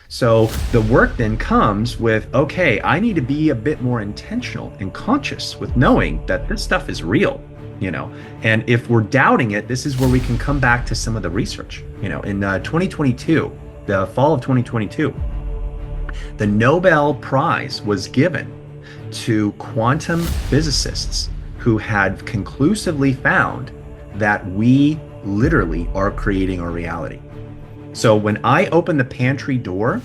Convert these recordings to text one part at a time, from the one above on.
So the work then comes with, okay, I need to be a bit more intentional and conscious with knowing that this stuff is real, you know. And if we're doubting it, this is where we can come back to some of the research. In 2022, the fall of 2022, the Nobel Prize was given to quantum physicists who had conclusively found that we literally are creating our reality. So when I open the pantry door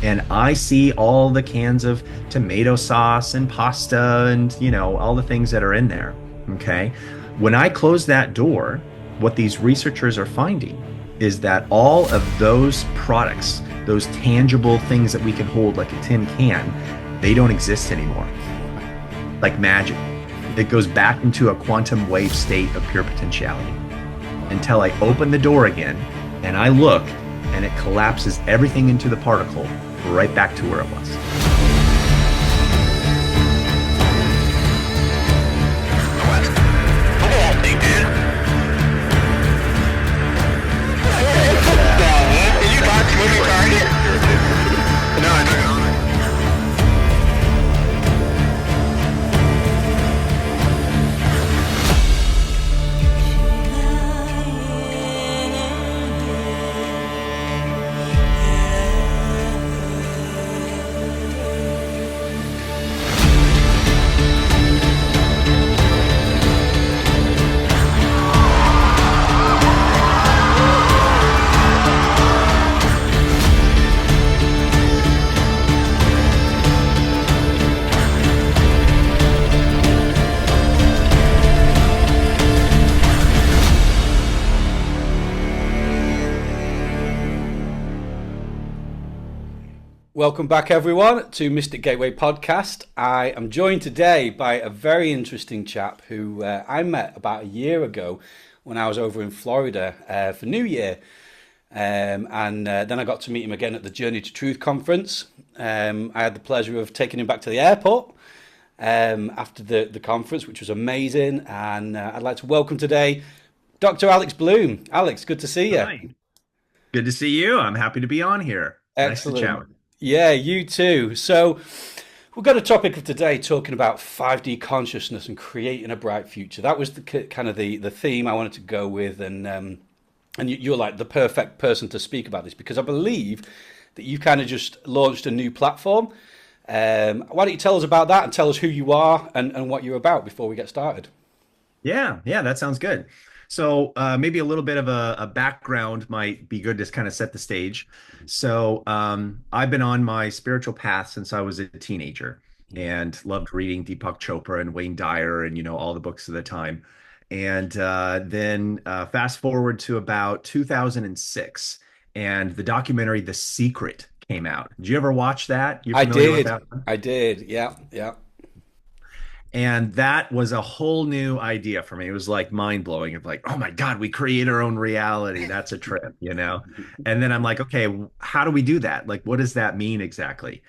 and I see all the cans of tomato sauce and pasta and, all the things that are in there, okay? When I close that door, what these researchers are finding is that all of those products, those tangible things that we can hold like a tin can, they don't exist anymore. Like magic. It goes back into a quantum wave state of pure potentiality until I open the door again and I look and it collapses everything into the particle right back to where it was. Welcome back, everyone, to Mystic Gateway Podcast. I am joined today by a very interesting chap who I met about a year ago when I was over in Florida for New Year. And then I got to meet him again at the Journey to Truth conference. I had the pleasure of taking him back to the airport after the conference, which was amazing. And I'd like to welcome today Dr. Alex Bloom. Alex, good to see you. Hi. Good to see you. I'm happy to be on here. Nice to chat Excellent. with you. Yeah, you too. So we've got a topic of today talking about 5D consciousness and creating a bright future. That was the kind of the theme I wanted to go with, and you're like the perfect person to speak about this because I believe that you've kind of just launched a new platform. Why don't you tell us about that and tell us who you are and what you're about before we get started? Yeah, that sounds good. So maybe a little bit of a background might be good to kind of set the stage. So I've been on my spiritual path since I was a teenager and loved reading Deepak Chopra and Wayne Dyer and all the books of the time. And then fast forward to about 2006, and the documentary The Secret came out. Did you ever watch that? You I familiar with did. that? I did. Yeah, yeah. And that was a whole new idea for me. It was like mind blowing of like, oh my God, we create our own reality. That's a trip. And then I'm like, okay, how do we do that? Like, what does that mean exactly?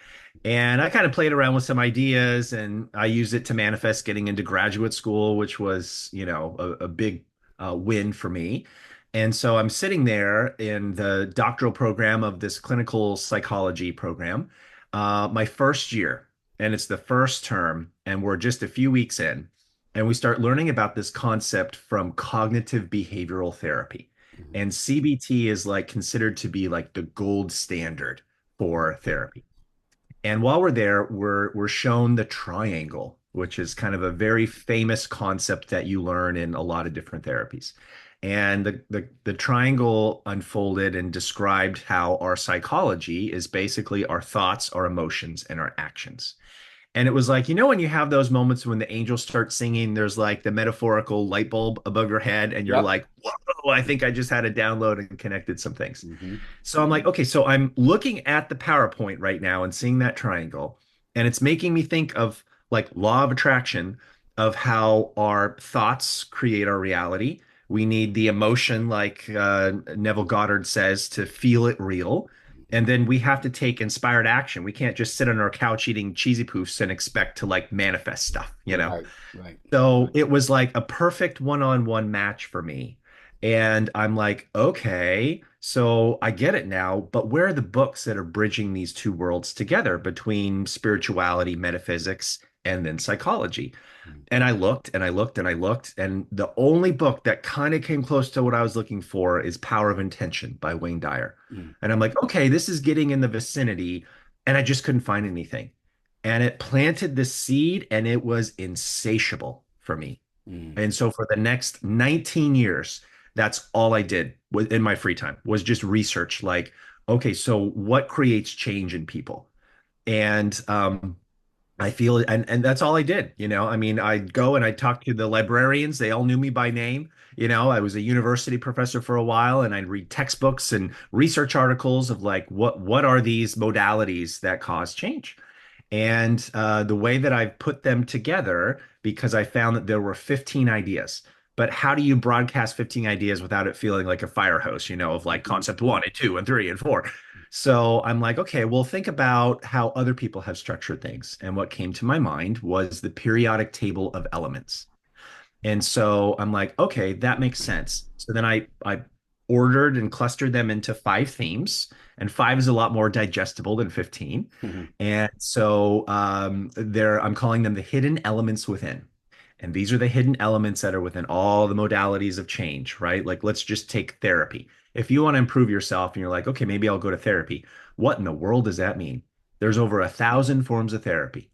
And I kind of played around with some ideas and I used it to manifest getting into graduate school, which was, a big win for me. And so I'm sitting there in the doctoral program of this clinical psychology program, my first year, and it's the first term, and we're just a few weeks in, and we start learning about this concept from cognitive behavioral therapy. Mhm. And CBT is like considered to be like the gold standard for therapy. And while we're there, we're shown the triangle, which is kind of a very famous concept that you learn in a lot of different therapies. And the triangle unfolded and described how our psychology is basically our thoughts, our emotions, and our actions. And it was like, when you have those moments when the angels start singing, there's like the metaphorical light bulb above your head, and you're Yep. like, whoa, I think I just had a download and connected some things. Hmm. So I'm like, okay, so I'm looking at the PowerPoint right now and seeing that triangle, and it's making me think of like law of attraction, of how our thoughts create our reality. We need the emotion, like Neville Goddard says, to feel it real. And then we have to take inspired action. We can't just sit on our couch eating cheesy poofs and expect to like manifest stuff. Right, right. So it was like a perfect one-on-one match for me. And I'm like, okay, so I get it now, but where are the books that are bridging these two worlds together between spirituality, metaphysics, and then psychology? Mm, And I looked and I looked and I looked, and the only book that kind of came close to what I was looking for is Power of Intention by Wayne Dyer. mm, And I'm like, okay, this is getting in the vicinity, and I just couldn't find anything. And it planted the seed, and it was insatiable for me. mm, And so for the next 19 years, that's all I did in my free time was just research like, okay, so what creates change in people? And I feel and that's all I did, you know. I mean, I'd go and I'd talk to the librarians. They all knew me by name. You know, I was a university professor for a while and I'd read textbooks and research articles of like what are these modalities that cause change? And the way that I've put them together, because I found that there were 15 ideas. But how do you broadcast 15 ideas without it feeling like a fire hose, you know, of like mhm, concept one and two and three and four? So I'm like, okay, well, think about how other people have structured things. And what came to my mind was the periodic table of elements. And so I'm like, okay, that makes sense. So then I ordered and clustered them into five themes, and five is a lot more digestible than 15. mhm, And so there I'm calling them the hidden elements within. And these are the hidden elements that are within all the modalities of change, right? Like let's just take therapy. If you want to improve yourself and you're like, okay, maybe I'll go to therapy. What in the world does that mean? There's over 1,000 forms of therapy.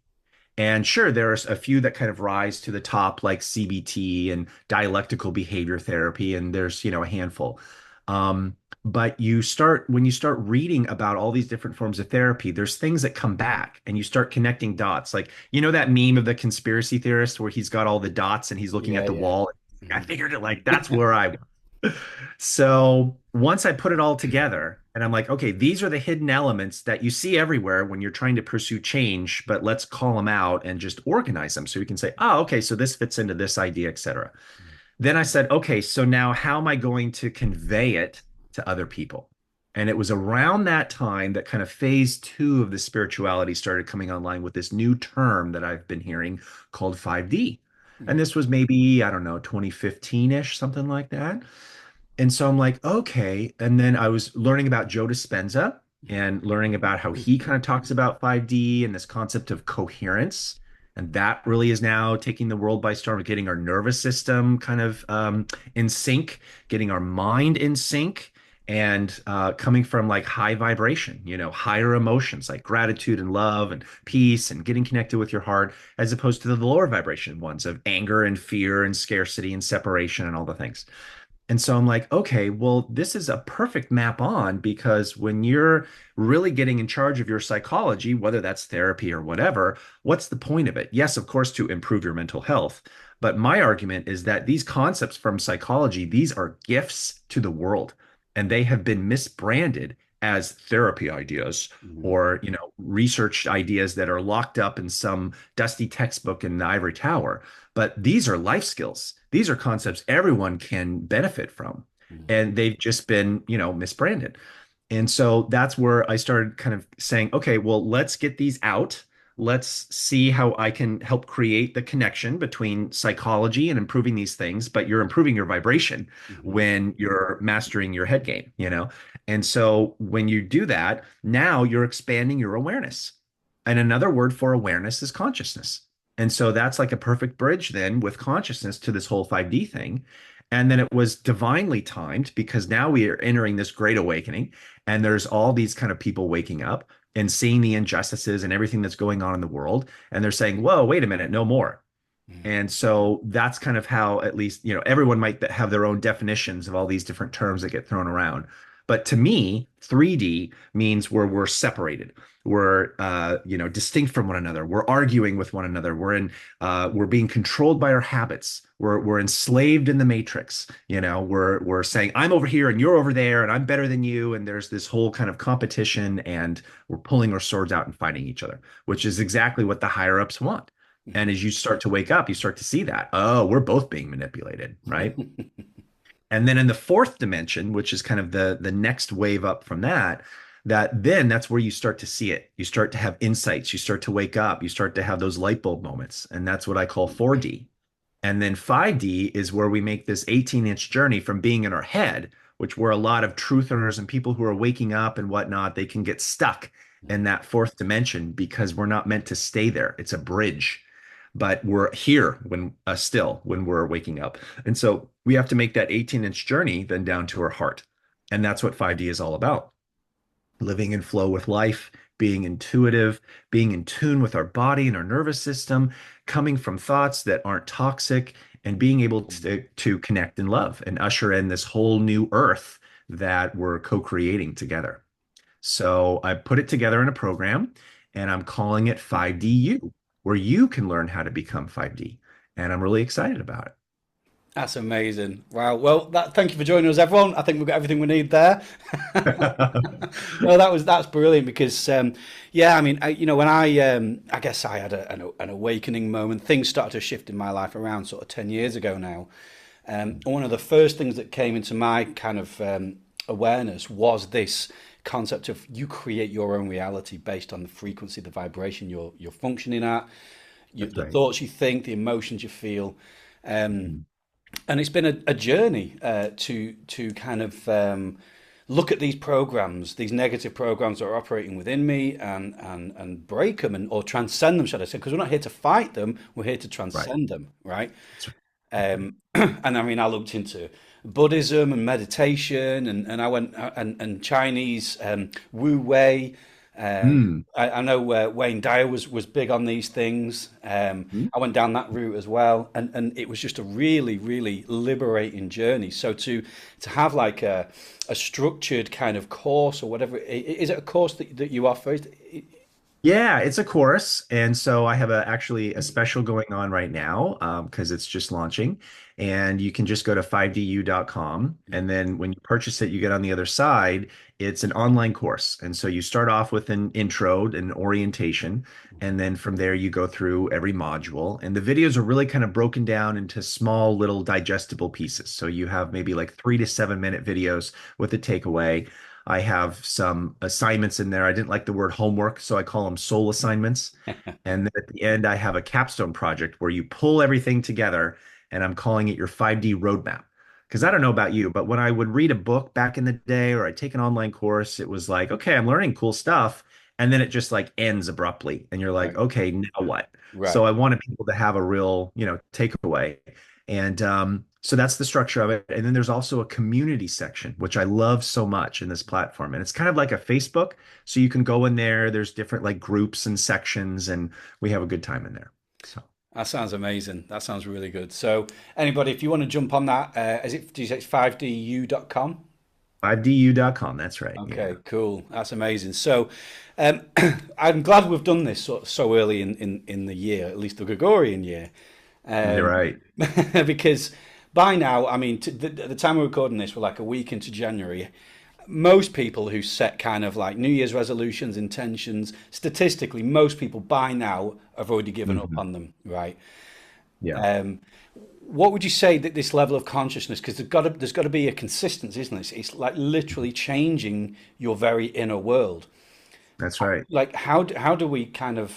And sure, there's a few that kind of rise to the top, like CBT and dialectical behavior therapy, and there's, you know, a handful. Um, but when you start reading about all these different forms of therapy, there's things that come back and you start connecting dots. Like, you know, that meme of the conspiracy theorist where he's got all the dots and he's looking at yeah, the yeah. wall. I Mhm, figured it like that's where I so once I put it all together, and I'm like, okay, these are the hidden elements that you see everywhere when you're trying to pursue change, but let's call them out and just organize them so we can say, oh, okay, so this fits into this idea, etc. Then I said, okay, so now how am I going to convey it to other people? And it was around that time that kind of phase two of the spirituality started coming online with this new term that I've been hearing called 5D. And mhm, this was maybe, I don't know, 2015-ish, something like that. And so I'm like, okay. And then I was learning about Joe Dispenza and learning about how he kind of talks about 5D and this concept of coherence. And that really is now taking the world by storm, getting our nervous system kind of in sync, getting our mind in sync, and coming from like high vibration, you know, higher emotions like gratitude and love and peace and getting connected with your heart, as opposed to the lower vibration ones of anger and fear and scarcity and separation and all the things. And so I'm like, okay, well, this is a perfect map on because when you're really getting in charge of your psychology, whether that's therapy or whatever, what's the point of it? Yes, of course, to improve your mental health. But my argument is that these concepts from psychology, these are gifts to the world, and they have been misbranded as therapy ideas mhm, or, you know, research ideas that are locked up in some dusty textbook in the ivory tower. But these are life skills. These are concepts everyone can benefit from. mhm, And they've just been, you know, misbranded. And so that's where I started kind of saying, okay, well, let's get these out. Let's see how I can help create the connection between psychology and improving these things, but you're improving your vibration mhm, when you're mastering your head game, you know? And so when you do that, now you're expanding your awareness. And another word for awareness is consciousness. And so that's like a perfect bridge then with consciousness to this whole 5D thing. And then it was divinely timed because now we are entering this great awakening and there's all these kind of people waking up and seeing the injustices and everything that's going on in the world. And they're saying, whoa, wait a minute, no more. mhm, And so that's kind of how, at least, you know, everyone might have their own definitions of all these different terms that get thrown around. But to me, 3D means where we're separated. We're, you know, distinct from one another. We're arguing with one another. We're being controlled by our habits. We're enslaved in the matrix. You know, we're saying I'm over here and you're over there and I'm better than you. And there's this whole kind of competition and we're pulling our swords out and fighting each other, which is exactly what the higher ups want. And as you start to wake up, you start to see that, oh, we're both being manipulated, right? mhm, And then in the fourth dimension, which is kind of the next wave up from that, that's where you start to see it. You start to have insights, you start to wake up, you start to have those light bulb moments. And that's what I call 4D. And then 5D is where we make this 18-inch journey from being in our head, which where a lot of truthers and people who are waking up and whatnot, they can get stuck in that fourth dimension because we're not meant to stay there. It's a bridge, but we're here when still when we're waking up. And so we have to make that 18-inch journey then down to our heart. And that's what 5D is all about. Living in flow with life, being intuitive, being in tune with our body and our nervous system, coming from thoughts that aren't toxic, and being able to connect and love and usher in this whole new earth that we're co-creating together. So I put it together in a program and I'm calling it 5DU, where you can learn how to become 5D. And I'm really excited about That's amazing. Wow. Well, thank you for joining us, everyone. I think we've got everything we need there. it. No, that's brilliant because, yeah, I mean, when I guess I had an awakening moment. Things started to shift in my life around sort of 10 years ago now. One of the first things that came into my kind of awareness was this concept of you create your own reality based on the frequency, the vibration you're functioning at, That's the right. thoughts you think, the emotions you feel. And it's been a journey to kind of look at these programs, these negative programs that are operating within me, and break them or transcend them, should I say? Because we're not here to fight them; we're here to Right. transcend them, right? That's right. And I mean, I looked into Buddhism and meditation, and I went and Chinese Wu Wei. Mm. I know Wayne Dyer was big on these things. Mm. I went down that route as well, and it was just a really, really liberating journey. So to have like a structured kind of course or whatever, is it a course that you offer? Yeah, it's a course. And so I have actually a special going on right now because it's just launching. And you can just go to 5du.com. And then when you purchase it, you get on the other side, it's an online course. And so you start off with an intro, an orientation. And then from there, you go through every module. And the videos are really kind of broken down into small, little digestible pieces. So you have maybe like 3 to 7 minute videos with a takeaway. I have some assignments in there. I didn't like the word homework, so I call them soul assignments. And then at the end, I have a capstone project where you pull everything together, and I'm calling it your 5D roadmap. Because I don't know about you, but when I would read a book back in the day or I take an online course, it was like, okay, I'm learning cool stuff. And then it just like ends abruptly. And you're like, Right, okay, now what? So right. I wanted people to have a real, takeaway. And so that's the structure of it. And then there's also a community section, which I love so much in this platform. And it's kind of like a Facebook. So you can go in there, there's different like groups and sections, and we have a good time in there. So That sounds amazing. That sounds really good. So anybody, if you want to jump on that, do you say it's 5du.com? 5du.com. That's right. Yeah. Okay, cool. That's amazing. So, um, I'm glad we've done this so early in the year, at least the Gregorian year, You're um, right. because by now, I mean, at the time we're recording this, we're like a week into January. Most people who set kind of like New Year's resolutions, intentions, statistically, most people by now have already given up Mhm. on them, right? Yeah. Um, what would you say that this level of consciousness, because there's got to be a consistency, isn't it? It's like literally changing your very inner world. That's right. Like how do we kind of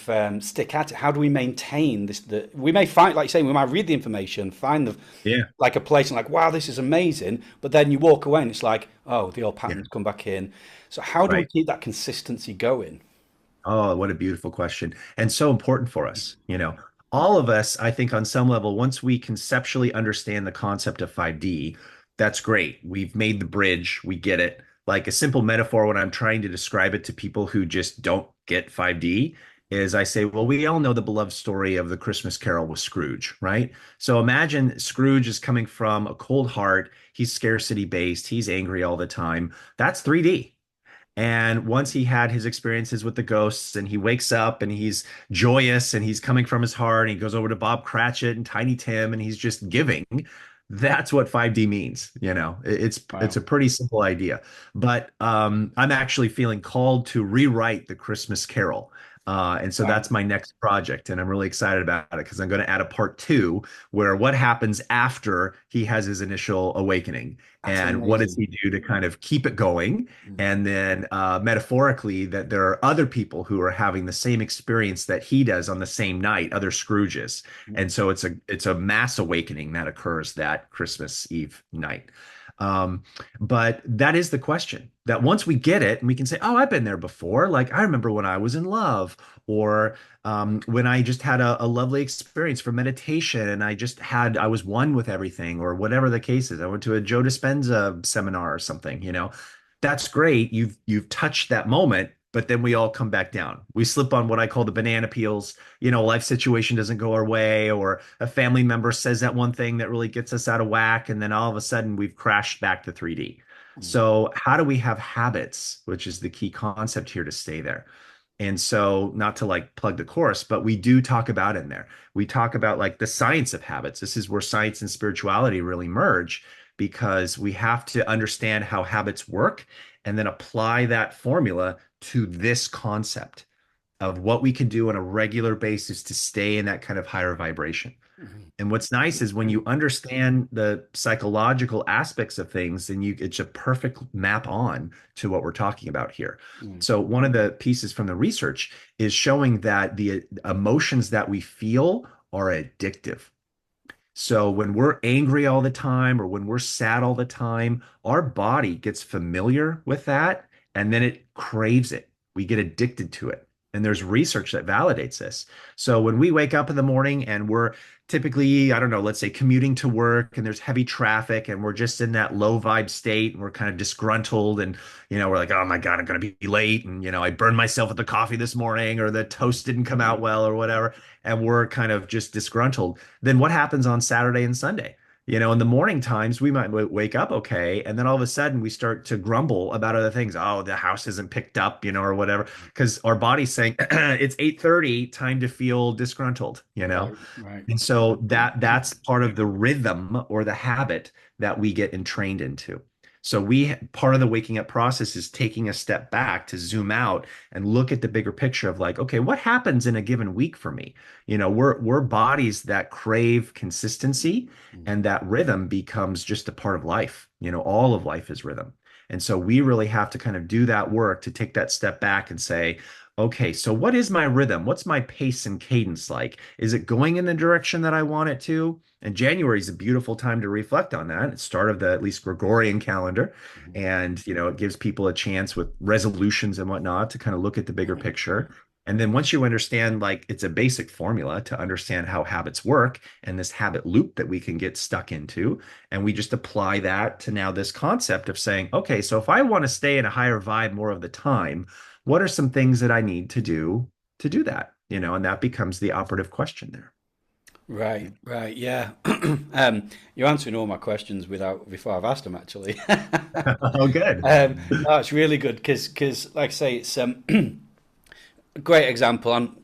stick at it? How do we maintain this? We may find, like you say, we might read the information, find the Yeah. like a place and like, wow, this is amazing, but then you walk away and it's like, oh, the old Yeah. patterns come back in. So how do we Right. keep that consistency going? Oh, what a beautiful question. And so important for us. All of us, I think, on some level, once we conceptually understand the concept of 5D, that's great. We've made the bridge, we get it. Like a simple metaphor when I'm trying to describe it to people who just don't get 5D is I say, well, we all know the beloved story of the Christmas Carol with Scrooge, right? So imagine Scrooge is coming from a cold heart. He's scarcity based. He's angry all the time. That's 3D. And once he had his experiences with the ghosts and he wakes up and he's joyous and he's coming from his heart and he goes over to Bob Cratchit and Tiny Tim and he's just giving. That's what 5D means. It's Wow. a pretty simple idea. But I'm actually feeling called to rewrite the Christmas Carol. And so Wow. that's my next project, and I'm really excited about it because I'm going to add a part two where what happens after he has his initial awakening, That's and what does amazing. he do to kind of keep it going, Mm, and then metaphorically that there are other people who are having the same experience that he does on the same night, other Scrooges, mm, and so it's a mass awakening that occurs that Christmas Eve night. Um, but that is the question that once we get it and we can say, oh, I've been there before. Like I remember when I was in love, or when I just had a lovely experience for meditation and I was one with everything, or whatever the case is. I went to a Joe Dispenza seminar or something, that's great. You've touched that moment, but then we all come back down. We slip on what I call the banana peels. Life situation doesn't go our way, or a family member says that one thing that really gets us out of whack, and then all of a sudden we've crashed back to 3D. mm, So, how do we have habits, which is the key concept here, to stay there? And so, not to like plug the course, but we do talk about in there. We talk about like the science of habits. This is where science and spirituality really merge because we have to understand how habits work and then apply that formula to this concept of what we can do on a regular basis to stay in that kind of higher vibration. mm, And what's nice is when you understand the psychological aspects of things, then it's a perfect map on to what we're talking about here. mm, So one of the pieces from the research is showing that the emotions that we feel are addictive. So when we're angry all the time or when we're sad all the time, our body gets familiar with that and then it craves it. We get addicted to it. And there's research that validates this. So when we wake up in the morning and we're typically, I don't know, let's say commuting to work and there's heavy traffic and we're just in that low vibe state and we're kind of disgruntled and, we're like, oh my God, I'm going to be late. And, I burned myself with the coffee this morning or the toast didn't come out well or whatever. And we're kind of just disgruntled. Then what happens on Saturday and Sunday? In the morning times, we might wake up okay. And then all of a sudden, we start to grumble about other things. Oh, the house isn't picked up, or whatever, because our body's saying it's 8:30, time to feel disgruntled. right, right. And so that's part of the rhythm or the habit that we get entrained into. So part of the waking up process is taking a step back to zoom out and look at the bigger picture of like, okay, what happens in a given week for me? We're bodies that crave consistency, Mm, and that rhythm becomes just a part of life. All of life is rhythm. And so we really have to kind of do that work to take that step back and say, okay, so what is my rhythm? What's my pace and cadence like? Is it going in the direction that I want it to? And January is a beautiful time to reflect on that. It's start of the at least Gregorian calendar. mm, And, it gives people a chance with resolutions and whatnot to kind of look at the bigger mm, picture. And then once you understand, like it's a basic formula to understand how habits work and this habit loop that we can get stuck into. And we just apply that to now this concept of saying, okay, so if I want to stay in a higher vibe more of the time, what are some things that I need to do that? And that becomes the operative question there. right, right. Yeah. You're answering all my questions before I've asked them, actually. Oh, good. No, it's really good because, like I say, it's a great example. And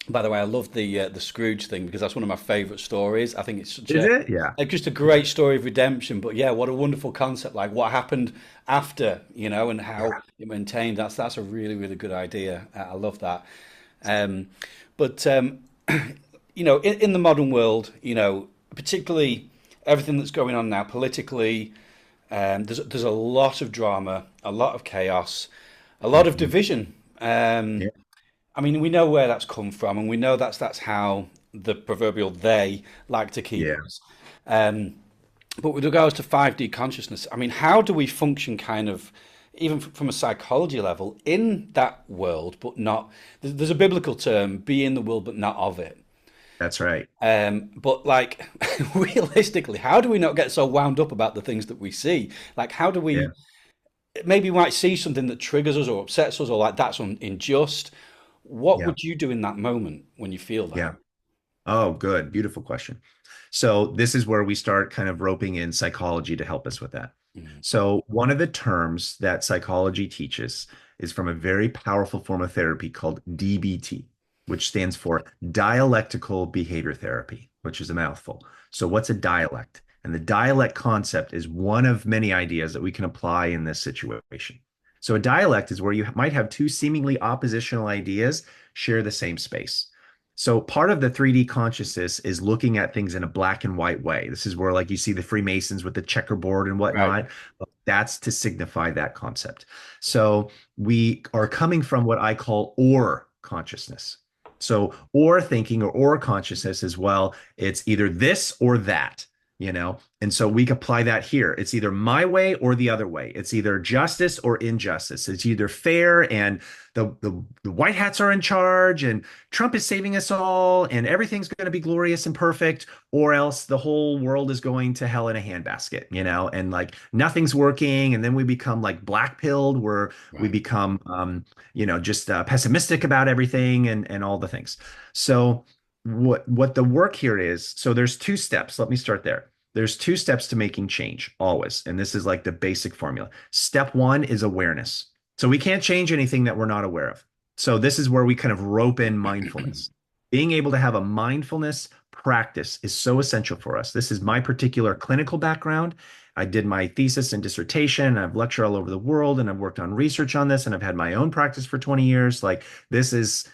by the way, I love the Scrooge thing because that's one of my favourite stories. I think it's such Is it? Yeah. just a great story of redemption. But yeah, what a wonderful concept! Like what happened after, and how Yeah. it maintained. That's a really really good idea. I love that. Um, but in the modern world, particularly everything that's going on now politically, there's a lot of drama, a lot of chaos, a lot of Mhm. division. Yeah. I mean, we know where that's come from, and we know that's how the proverbial they like to keep Yeah. us. Um, but with regards to 5D consciousness, I mean, how do we function kind of, even from a psychology level, in that world, but not, there's a biblical term, be in the world, but not of it. That's right. But like, realistically, how do we not get so wound up about the things that we see? Like, how do Yeah. we, maybe we might see something that triggers us or upsets us or like that's unjust. What Yeah. would you do in that moment when you feel that? Yeah. Oh, good. Beautiful question. So this is where we start kind of roping in psychology to help us with that. Mm, So one of the terms that psychology teaches is from a very powerful form of therapy called DBT, which stands for dialectical behavior therapy, which is a mouthful. So what's a dialect? And the dialect concept is one of many ideas that we can apply in this situation. So a dialect is where you might have two seemingly oppositional ideas share the same space. So part of the 3D consciousness is looking at things in a black and white way. This is where, like, you see the Freemasons with the checkerboard and Right. whatnot. That's to signify that concept. So we are coming from what I call or consciousness. So or thinking or consciousness as well, it's either this or that, you know? And so we apply that here. It's either my way or the other way. It's either justice or injustice. It's either fair and the white hats are in charge and Trump is saving us all and everything's going to be glorious and perfect, or else the whole world is going to hell in a handbasket, you know, and like nothing's working. And then we become like black pilled, where we Right. become, just pessimistic about everything and all the things. So what the work here is, so there's two steps. Let me start there. There's two steps to making change always. And this is like the basic formula. Step one is awareness. So we can't change anything that we're not aware of. So this is where we kind of rope in mindfulness. Being able to have a mindfulness practice is so essential for us. This is my particular clinical background. I did my thesis and dissertation, and I've lectured all over the world, and I've worked on research on this, and I've had my own practice for 20 years. Like, this is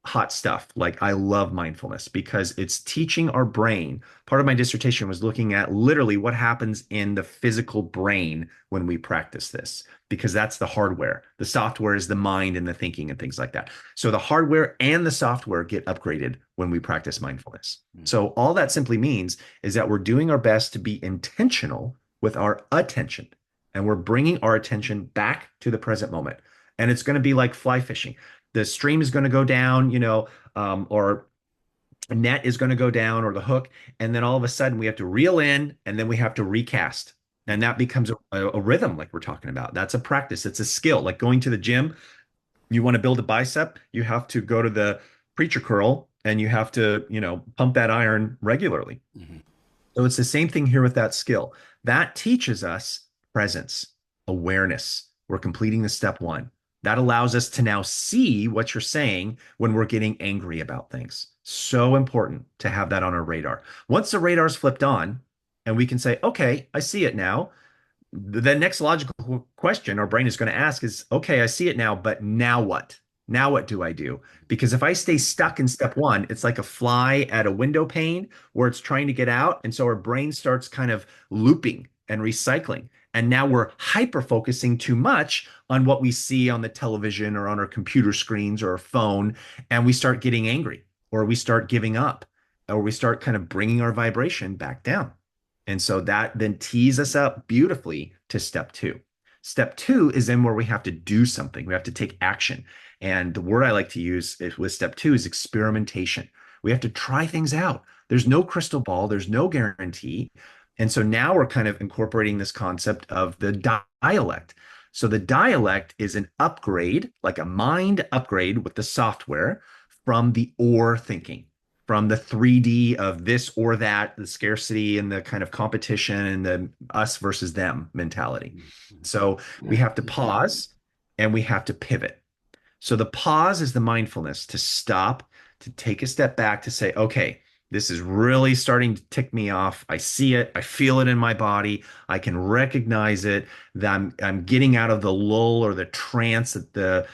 hot stuff. Like, I love mindfulness because it's teaching our brain. Part of my dissertation was looking at literally what happens in the physical brain when we practice this, because that's the hardware. The software is the mind and the thinking and things like that. So the hardware and the software get upgraded when we practice mindfulness. So all that simply means is that we're doing our best to be intentional with our attention, and we're bringing our attention back to the present moment. And it's going to be like fly fishing. The stream is going to go down, or a net is going to go down, or the hook, and then all of a sudden we have to reel in, and then we have to recast, and that becomes a rhythm, like we're talking about. That's a practice. It's a skill, like going to the gym. You want to build a bicep, you have to go to the preacher curl, and you have to, pump that iron regularly. Mhm. So it's the same thing here with that skill. That teaches us presence, awareness. We're completing the step one. That allows us to now see what you're saying when we're getting angry about things. So important to have that on our radar. Once the radar's flipped on and we can say, okay, I see it now, the next logical question our brain is going to ask is, okay, I see it now, but now what? Now what do I do? Because if I stay stuck in step one, it's like a fly at a window pane where it's trying to get out. And so our brain starts kind of looping and recycling. And now we're hyper focusing too much on what we see on the television or on our computer screens or our phone. And we start getting angry, or we start giving up, or we start kind of bringing our vibration back down. And so that then tees us up beautifully to step two. Step two is then where we have to do something. We have to take action. And the word I like to use with step two is experimentation. We have to try things out. There's no crystal ball, there's no guarantee. And so now we're kind of incorporating this concept of the dialect. So the dialect is an upgrade, like a mind upgrade with the software from the or thinking, from the 3D of this or that, the scarcity and the kind of competition and the us versus them mentality. So we have to pause and we have to pivot. So the pause is the mindfulness to stop, to take a step back, to say, okay, this is really starting to tick me off. I see it. I feel it in my body. I can recognize it, that I'm getting out of the lull or the trance that the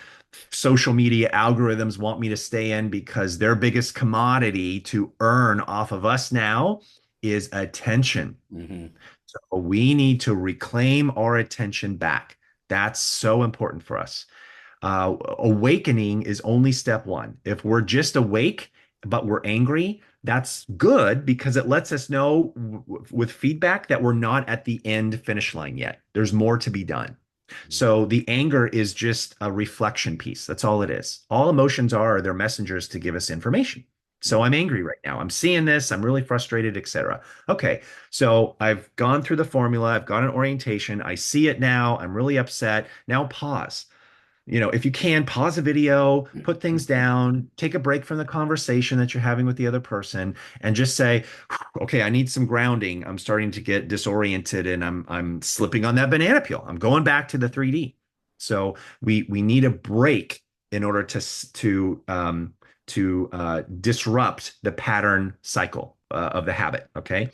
social media algorithms want me to stay in, because their biggest commodity to earn off of us now is attention. Mhm. So we need to reclaim our attention back. That's so important for us. Awakening is only step one. If we're just awake, but we're angry, that's good because it lets us know with feedback that we're not at the end finish line yet. There's more to be done. So the anger is just a reflection piece. That's all it is. All emotions are, they're messengers to give us information. So I'm angry right now. I'm seeing this. I'm really frustrated, etc. Okay. So I've gone through the formula. I've got an orientation. I see it now. I'm really upset. Now pause. If you can, pause a video, put things down, take a break from the conversation that you're having with the other person, and just say, okay, I need some grounding. I'm starting to get disoriented and I'm slipping on that banana peel. I'm going back to the 3D. So we need a break in order to disrupt the pattern cycle of the habit. Okay.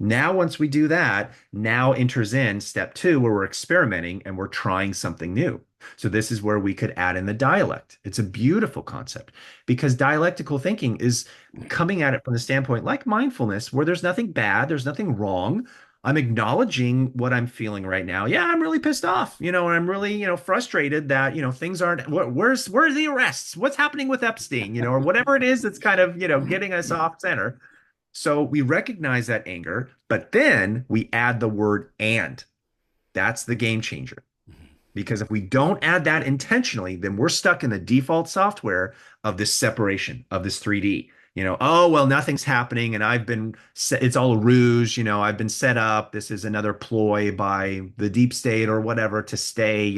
Now, once we do that, now enters in step two, where we're experimenting and we're trying something new. So this is where we could add in the dialect. It's a beautiful concept because dialectical thinking is coming at it from the standpoint like mindfulness, where there's nothing bad, there's nothing wrong. I'm acknowledging what I'm feeling right now. Yeah, I'm really pissed off, and I'm really, frustrated that, things aren't, where's the arrests? What's happening with Epstein, or whatever it is that's kind of, getting us off center. So we recognize that anger, but then we add the word and. That's the game changer. Because if we don't add that intentionally, then we're stuck in the default software of this separation, of this 3D. Oh, well, nothing's happening and it's all a ruse. I've been set up. This is another ploy by the deep state or whatever to stay,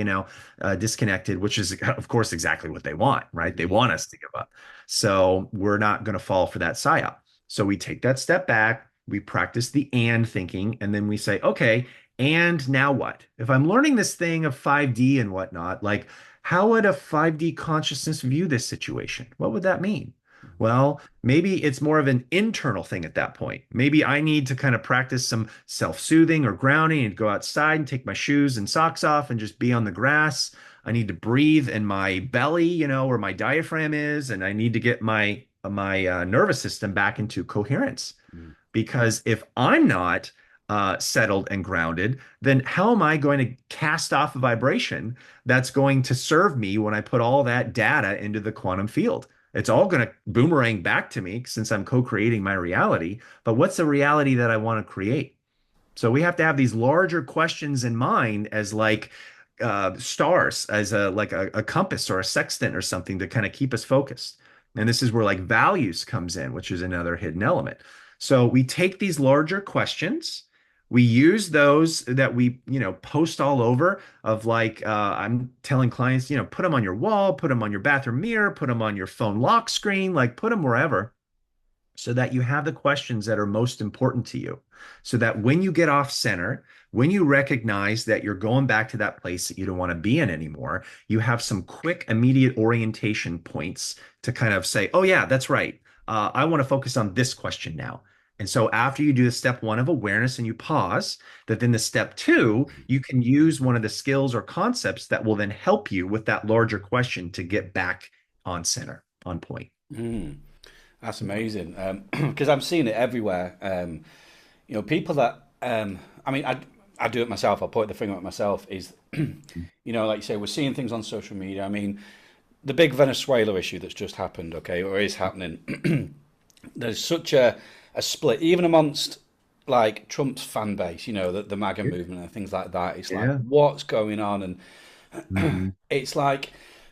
disconnected, which is, of course, exactly what they want, right? They want us to give up. So we're not going to fall for that psyop. So we take that step back, we practice the and thinking, and then we say, okay, and now what? If I'm learning this thing of 5D and whatnot, like how would a 5D consciousness view this situation? What would that mean? Well, maybe it's more of an internal thing at that point. Maybe I need to kind of practice some self-soothing or grounding and go outside and take my shoes and socks off and just be on the grass. I need to breathe in my belly, where my diaphragm is, and I need to get my nervous system back into coherence. Mm. Because if I'm not settled and grounded, then how am I going to cast off a vibration that's going to serve me when I put all that data into the quantum field? It's all going to boomerang back to me since I'm co-creating my reality. But what's the reality that I want to create? So we have to have these larger questions in mind as like stars, as a compass or a sextant or something to kind of keep us focused. And this is where like values comes in, which is another hidden element. So we take these larger questions, we use those that we, post all over of like, I'm telling clients, put them on your wall, put them on your bathroom mirror, put them on your phone lock screen, like put them wherever so that you have the questions that are most important to you. So that when you get off center, when you recognize that you're going back to that place that you don't want to be in anymore, you have some quick, immediate orientation points to kind of say, oh, yeah, that's right. I want to focus on this question now. And so after you do the step one of awareness and you pause, that then the step two, you can use one of the skills or concepts that will then help you with that larger question to get back on center, on point. Mm. That's amazing because I'm seeing it everywhere. People that I mean, I do it myself. I'll point the finger at myself. Is like you say, we're seeing things on social media. I mean, the big Venezuela issue that's just happened, okay, or is happening. There's such a split, even amongst like Trump's fan base. The MAGA movement and things like that. It's like, Yeah. what's going on? And Mhm. it's like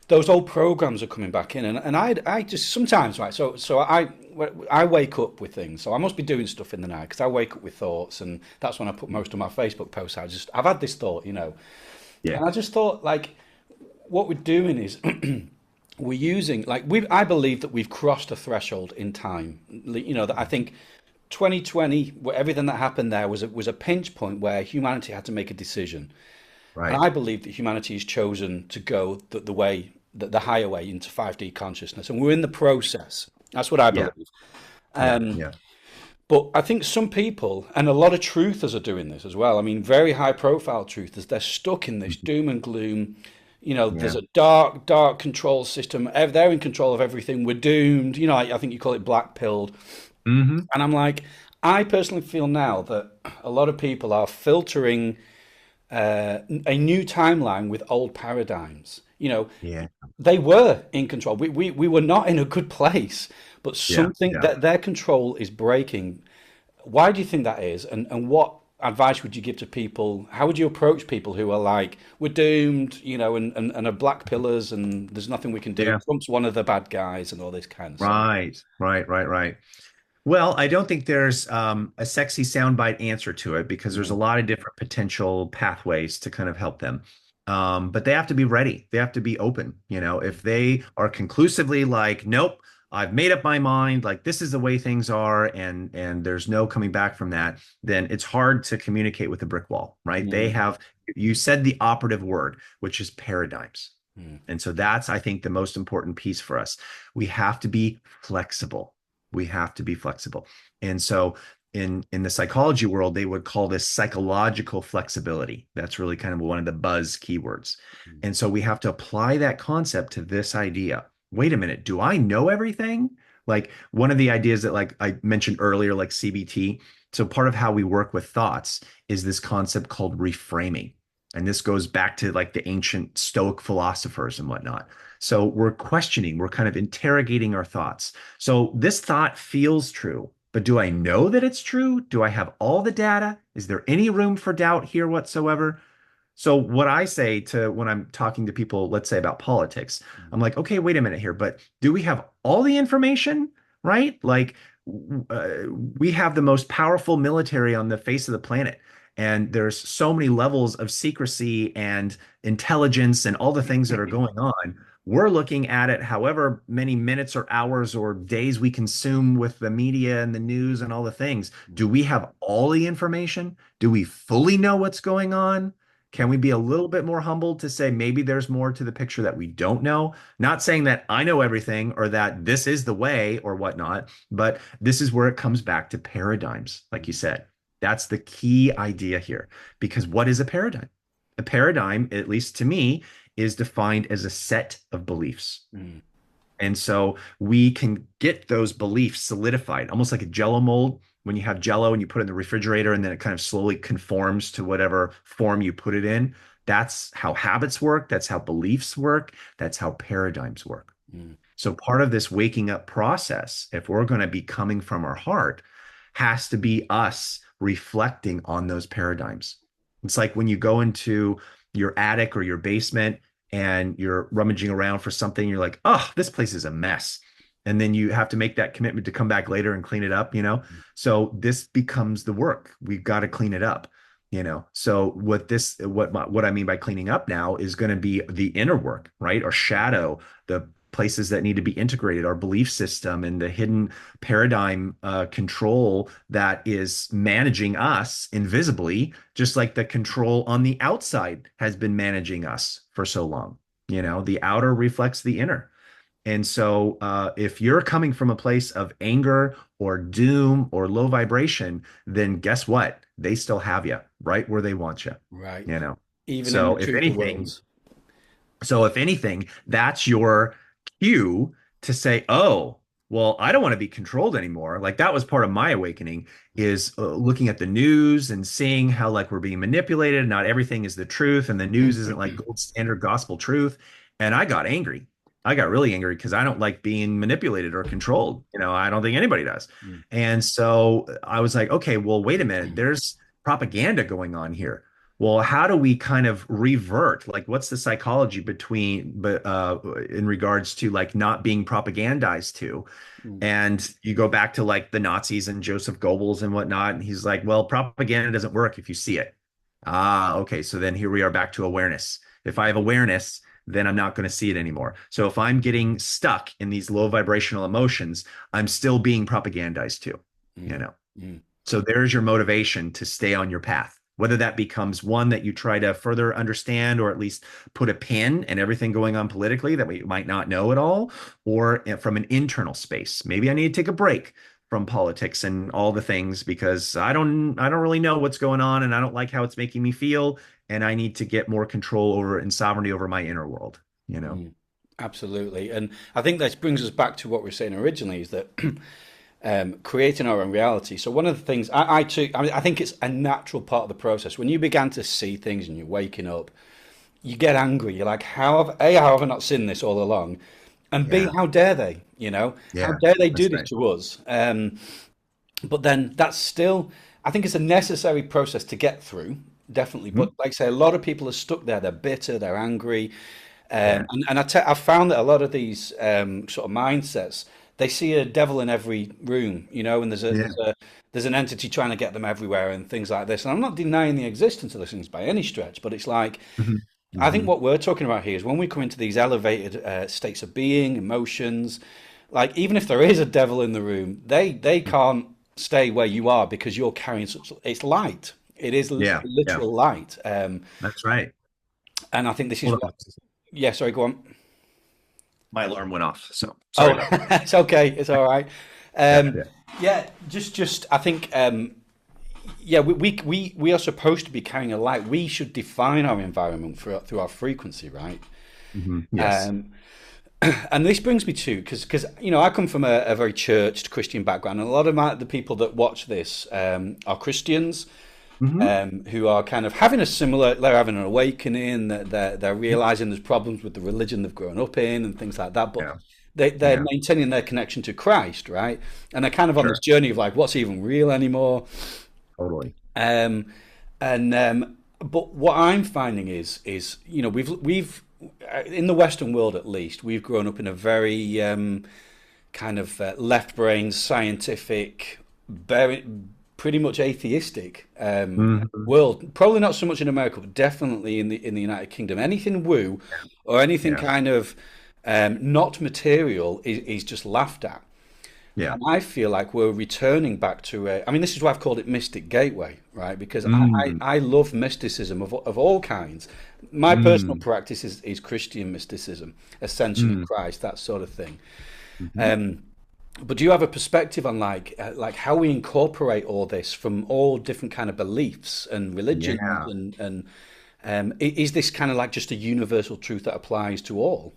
those old programs are coming back in, and I just sometimes, right. So I wake up with things. So I must be doing stuff in the night because I wake up with thoughts, and that's when I put most of my Facebook posts out. I've had this thought, and Yeah. I just thought like what we're doing is we're using like I believe that we've crossed a threshold in time. That I think 2020, everything that happened there was a pinch point where humanity had to make a decision. And Right. I believe that humanity has chosen to go the way, the higher way into 5D consciousness, and we're in the process. That's what I Yeah. believe. Yeah. Um, Yeah. but I think some people, and a lot of truthers are doing this as well. I mean, very high profile truthers, they're stuck in this Mhm. doom and gloom. There's Yeah. a dark, dark control system. They're in control of everything. We're doomed. I think you call it black pilled. Hmm. And I'm like, I personally feel now that a lot of people are filtering a new timeline with old paradigms. Yeah. They were in control. We were not in a good place, but Yeah. something Yeah. that their control is breaking. Why do you think that is? And what advice would you give to people? How would you approach people who are like, we're doomed, and are black pillars and there's nothing we can do? Yeah. Trump's one of the bad guys and all this kind of stuff. Right. Right. Right. Right. Well, I don't think there's a sexy soundbite answer to it because there's a Mm, lot of different potential pathways to kind of help them. But they have to be ready. They have to be open. If they are conclusively like, nope, I've made up my mind, like this is the way things are, and there's no coming back from that, then it's hard to communicate with the brick wall, right? mm, You said the operative word, which is paradigms. mm, And so that's, I think, the most important piece for us. We have to be flexible. We have to be flexible. And so in the psychology world, they would call this psychological flexibility. That's really kind of one of the buzz keywords. Mm. And so we have to apply that concept to this idea. Wait a minute, do I know everything? Like one of the ideas that like I mentioned earlier, like CBT. So part of how we work with thoughts is this concept called reframing. And this goes back to like the ancient Stoic philosophers and whatnot. So we're questioning, we're kind of interrogating our thoughts. So this thought feels true, but do I know that it's true? Do I have all the data? Is there any room for doubt here whatsoever? So what I say to when I'm talking to people, let's say about politics, I'm like, okay, wait a minute here, but do we have all the information, right? Like uh, we have the most powerful military on the face of the planet. And there's so many levels of secrecy and intelligence and all the things that are going on. We're looking at it however many minutes or hours or days we consume with the media and the news and all the things. Do we have all the information? Do we fully know what's going on? Can we be a little bit more humbled to say maybe there's more to the picture that we don't know? Not saying that I know everything or that this is the way or whatnot, but this is where it comes back to paradigms, like you said. That's the key idea here. Because what is a paradigm? A paradigm, at least to me, is defined as a set of beliefs. Mm. And so we can get those beliefs solidified, almost like a jello mold. When you have jello and you put it in the refrigerator and then it kind of slowly conforms to whatever form you put it in. That's how habits work. That's how beliefs work. That's how paradigms work. Mm. So part of this waking up process, if we're going to be coming from our heart, has to be us reflecting on those paradigms. It's like when you go into your attic or your basement and you're rummaging around for something, you're like, oh, this place is a mess. And then you have to make that commitment to come back later and clean it up, you know? So this becomes the work. We've got to clean it up, you know? So what I mean by cleaning up now is going to be the inner work, right? Or shadow, the places that need to be integrated, our belief system and the hidden paradigm control that is managing us invisibly, just like the control on the outside has been managing us for so long. You know, the outer reflects the inner. And so, if you're coming from a place of anger or doom or low vibration, then guess what? They still have you right where they want you, Right. you know? Even in the So, if truth of anything, worlds. that's your cue to say, oh, well, I don't want to be controlled anymore. Like that was part of my awakening is looking at the news and seeing how like we're being manipulated. Not everything is the truth, and the news isn't like gold standard gospel truth. And I got angry. I got really angry because I don't like being manipulated or controlled. You know, I don't think anybody does. Mm. And so I was like, okay, well, wait a minute. There's propaganda going on here. Well, how do we kind of revert? Like, what's the psychology between, but in regards to like not being propagandized to? Mm. And you go back to like the Nazis and Joseph Goebbels and whatnot, and he's like, well, propaganda doesn't work if you see it. Ah, okay. So then here we are back to awareness. If I have awareness, then I'm not going to see it anymore. So if I'm getting stuck in these low vibrational emotions, I'm still being propagandized to, you Mm. know. Mm. So there's your motivation to stay on your path, whether that becomes one that you try to further understand or at least put a pin in everything going on politically that we might not know at all, or from an internal space. Maybe I need to take a break from politics and all the things because I don't really know what's going on and I don't like how it's making me feel and I need to get more control over and sovereignty over my inner world, you know. Mm. Absolutely. And I think this brings us back to what we were saying originally is that creating our own reality. So one of the things I took, I mean, I think it's a natural part of the process. When you began to see things and you're waking up, you get angry. You're like, how have I not seen this all along? And B, Yeah. how dare they? You know, how Yeah. dare they do That's this right. to us? But then that's still, I think it's a necessary process to get through, definitely. But Mhm. like I say, a lot of people are stuck there. They're bitter, they're angry. Yeah. I've found that a lot of these sort of mindsets, they see a devil in every room, you know, and Yeah. there's an entity trying to get them everywhere and things like this. And I'm not denying the existence of those things by any stretch, but it's like Mhm. I think Mhm. what we're talking about here is when we come into these elevated states of being, emotions, like even if there is a devil in the room, they can't stay where you are because you're carrying such, it's light. It is Yeah. Yeah. literal light. That's right. And I think this is Hold what, on. yeah, sorry, go on. My alarm went off. So sorry Oh, about that. it's okay. It's all right. Yeah. Um, Yeah. Yeah, just I think yeah, we are supposed to be carrying a light. We should define our environment through our frequency, right? Yes. Um, and this brings me to because I come from a very churched Christian background, and a lot of the people that watch this are Christians Hmm. who are kind of having a similar. They're having an awakening. That they're realizing there's problems with the religion they've grown up in and things like that, but. Yeah. They're Yeah. maintaining their connection to Christ, right? And they're kind of on this Sure. journey of like, what's even real anymore? Totally. Um, and but what I'm finding is we've in the Western world at least we've grown up in a very kind of left brain scientific, very pretty much atheistic Hmm. world. Probably not so much in America, but definitely in the United Kingdom. Anything woo or anything Yeah. kind of not material is just laughed at. Yeah. And I feel like we're returning back to I mean, this is why I've called it Mystic Gateway, right? Because Mm. I love mysticism of all kinds. My personal Mm. practice is Christian mysticism, Ascension in Mm. Christ, that sort of thing. Hmm. Um, but do you have a perspective on like how we incorporate all this from all different kind of beliefs and religions Yeah. and is this kind of like just a universal truth that applies to all?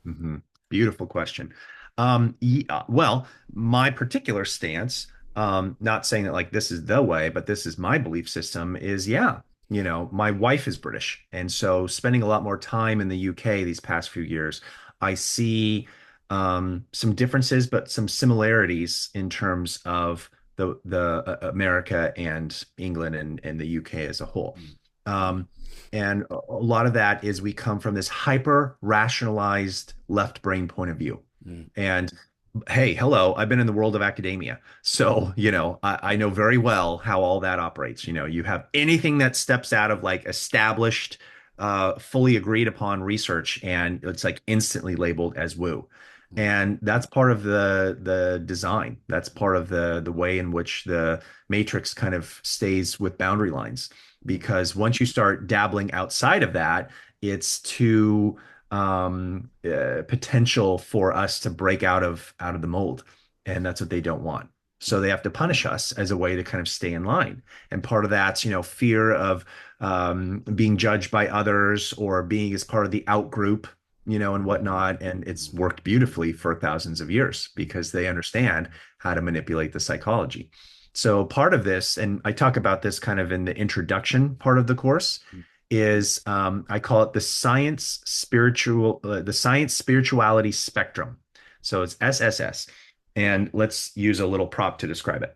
Hmm. Beautiful question. Yeah, well, my particular stance, not saying that like this is the way, but this is my belief system is yeah, my wife is British. And so spending a lot more time in the UK these past few years, I see some differences, but some similarities in terms of the America and England and the UK as a whole. Um, and a lot of that is we come from this hyper rationalized left brain point of view. Mm, And hey, hello, I've been in the world of academia. So, I know very well how all that operates. You have anything that steps out of like established, fully agreed upon research, and it's like instantly labeled as woo. mm, And that's part of the design. That's part of the way in which the matrix kind of stays with boundary lines. Because once you start dabbling outside of that, it's too potential for us to break out of the mold, and that's what they don't want. So they have to punish us as a way to kind of stay in line. And part of that's fear of being judged by others or being as part of the out group, and whatnot. And it's worked beautifully for thousands of years because they understand how to manipulate the psychology. So part of this, and I talk about this kind of in the introduction part of the course, mm. is I call it the science spirituality spectrum. So it's SSS, and let's use a little prop to describe it.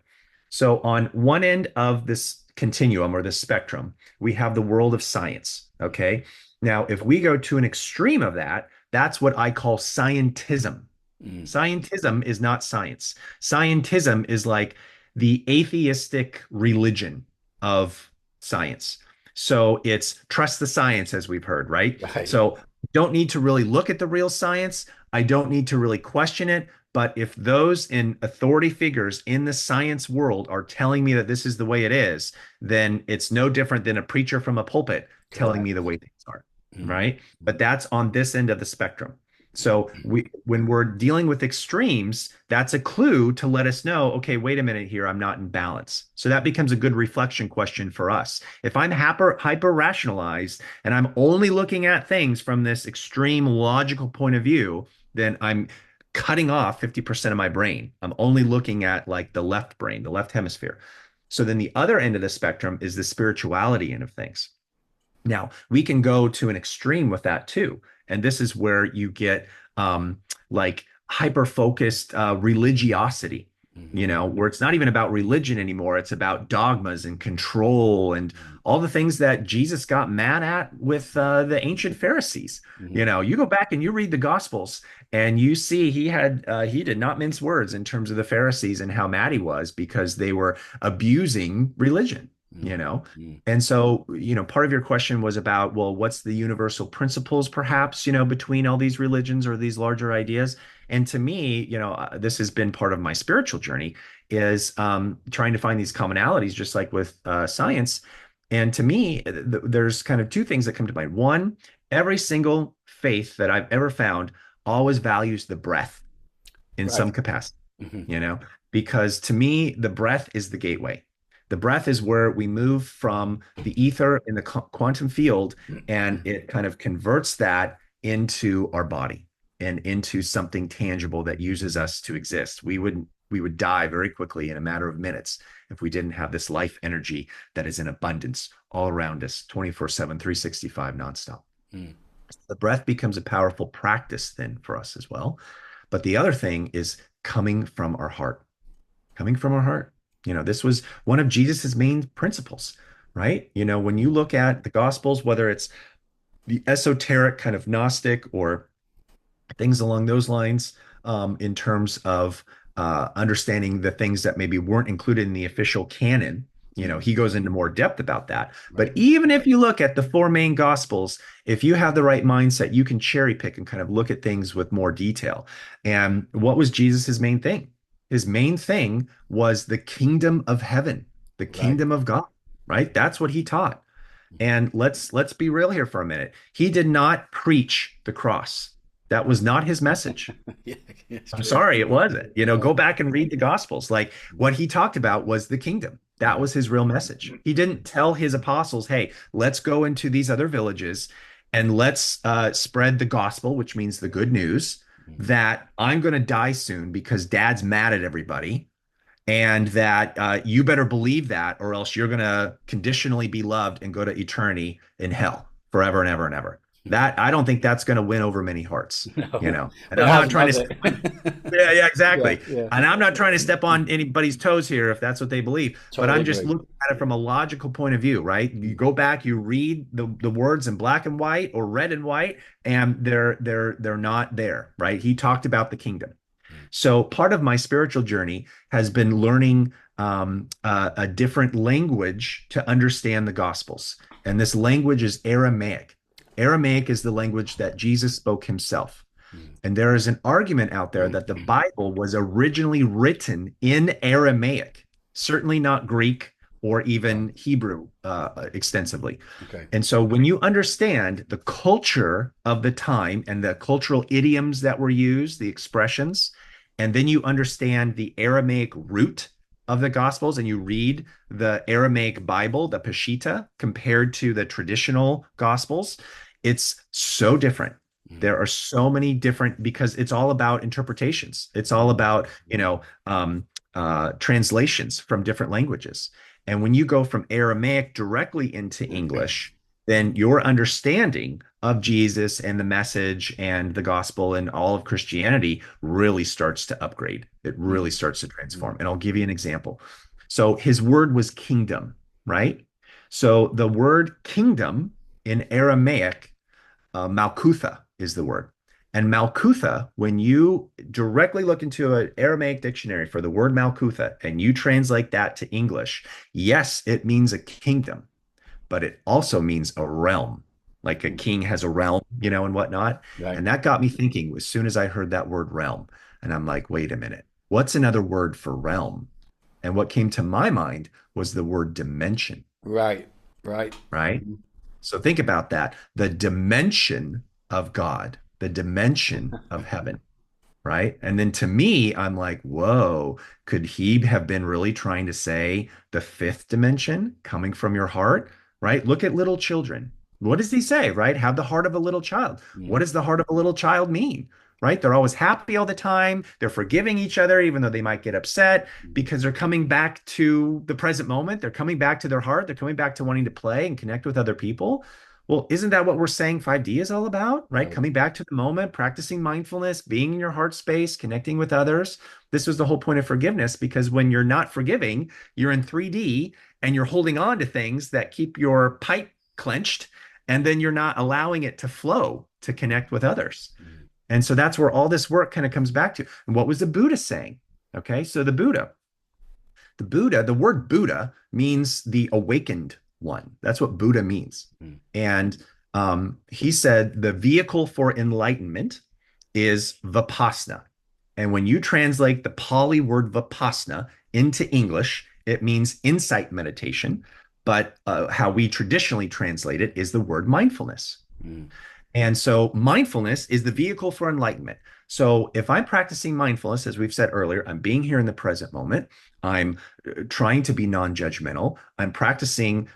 So on one end of this continuum or this spectrum, we have the world of science. Okay. Now, if we go to an extreme of that, that's what I call scientism. Mm. Scientism is not science. Scientism is like the atheistic religion of science. So it's trust the science, as we've heard, right? Right. So don't need to really look at the real science. I don't need to really question it. But if those in authority figures in the science world are telling me that this is the way it is, then it's no different than a preacher from a pulpit telling me Correct. the way things are, Mm, right? But mm, that's on this end of the spectrum. So when we're dealing with extremes, that's a clue to let us know, okay, wait a minute here, I'm not in balance. So that becomes a good reflection question for us. If I'm hyper rationalized and I'm only looking at things from this extreme logical point of view, then I'm cutting off 50% of my brain. I'm only looking at like the left brain, the left hemisphere. So then the other end of the spectrum is the spirituality end of things. Now, we can go to an extreme with that too. And this is where you get like hyper focused religiosity, mhm, where it's not even about religion anymore. It's about dogmas and control and mm, all the things that Jesus got mad at with the ancient Pharisees. mhm, You go back and you read the Gospels and you see he did not mince words in terms of the Pharisees and how mad he was because they were abusing religion, you mm, know. mm, And so, part of your question was about, well, what's the universal principles, perhaps, between all these religions or these larger ideas? And to me, this has been part of my spiritual journey is trying to find these commonalities, just like with science. And to me, there's kind of two things that come to mind. One, every single faith that I've ever found always values the breath in right. some capacity. Mhm. you know, because to me, the breath is the gateway. The breath is where we move from the ether in the quantum field, and it kind of converts that into our body and into something tangible that uses us to exist. We would die very quickly in a matter of minutes if we didn't have this life energy that is in abundance all around us 24/7, 365 nonstop. Mm. The breath becomes a powerful practice then for us as well. But the other thing is coming from our heart, coming from our heart. This was one of Jesus's main principles, right? When you look at the Gospels, whether it's the esoteric kind of Gnostic or things along those lines, in terms of understanding the things that maybe weren't included in the official canon. Mm. He goes into more depth about that. But Right. even if you look at the four main gospels, if you have the right mindset, you can cherry pick and kind of look at things with more detail. And what was Jesus's main thing? His main thing was the kingdom of heaven, the Right. kingdom of God, right? That's what he taught. And let's be real here for a minute. He did not preach the cross. That was not his message. Yeah, it's I'm true. sorry, it wasn't. Yeah. Go back and read the Gospels. Like what he talked about was the kingdom. That Mm. was his real message. He didn't tell his apostles, hey, let's go into these other villages and let's spread the gospel, which means the good news Mm. that I'm going to die soon because dad's mad at everybody. And that you better believe that, or else you're going to conditionally be loved and go to eternity in hell forever and ever and ever. That I don't think that's going to win over many hearts, No, And but it I'm not hasn't, trying to has step it? on, yeah, yeah, Yeah, exactly. yeah. And I'm not trying to step on anybody's toes here if that's what they believe, but Totally I'm just agree. looking at it from a logical point of view, right? You Mm. go back, you read the words in black and white or red and white, and they're not there, right? He talked about the kingdom. Mm. So part of my spiritual journey has been learning a different language to understand the Gospels. And this language is Aramaic. Aramaic is the language that Jesus spoke himself. Mm. And there is an argument out there that the Bible was originally written in Aramaic, certainly not Greek or Wow. even Hebrew extensively. Okay. And so when you understand the culture of the time and the cultural idioms that were used, the expressions, and then you understand the Aramaic root of the Gospels and you read the Aramaic Bible, the Peshitta, compared to the traditional Gospels, it's so different. Mm. There are so many different because it's all about interpretations. It's all Mm. about, translations from different languages. And when you go from Aramaic directly into English, then your understanding of Jesus and the message and the gospel and all of Christianity really starts to upgrade. It really Mm. starts to Mm. transform. And I'll give you an example. So his word was kingdom, right? So the word kingdom in Aramaic, Malkutha is the word. And Malkutha, when you directly look into an Aramaic dictionary for the word Malkutha and you translate that to English, yes, it means a kingdom, but it also means a realm. Like a Mm. king has a realm, and whatnot. Right. And that got me thinking as soon as I heard that word realm. And I'm like, wait a minute, what's another word for realm? And what came to my mind was the word dimension, Right. Right. right? Mhm. So think about that. The dimension of God, the dimension of heaven, right? And then to me, I'm like, whoa, could he have been really trying to say the fifth dimension coming from your heart, right? Look at little children. What does he say, right? Have the heart of a little child. What Mm. does the heart of a little child mean? Right? They're always happy all the time. They're forgiving each other, even though they might get upset Mm. because they're coming back to the present moment. They're coming back to their heart. They're coming back to wanting to play and connect with other people. Well, isn't that what we're saying 5D is all about, right? Right. Coming back to the moment, practicing mindfulness, being in your heart space, connecting with others. This was the whole point of forgiveness because when you're not forgiving, you're in 3D and you're holding on to things that keep your pipe clenched, and then you're not allowing it to flow to connect with others. Mm. And so that's where all this work kind of comes back to. And what was the Buddha saying? Okay, so the word Buddha means the awakened one. That's what Buddha means. Mm. And he said the vehicle for enlightenment is Vipassana. And when you translate the Pali word Vipassana into English, it means insight meditation. But how we traditionally translate it is the word mindfulness. Mm. And so mindfulness is the vehicle for enlightenment. So if I'm practicing mindfulness, as we've said earlier, I'm being here in the present moment. I'm trying to be non-judgmental. I'm practicing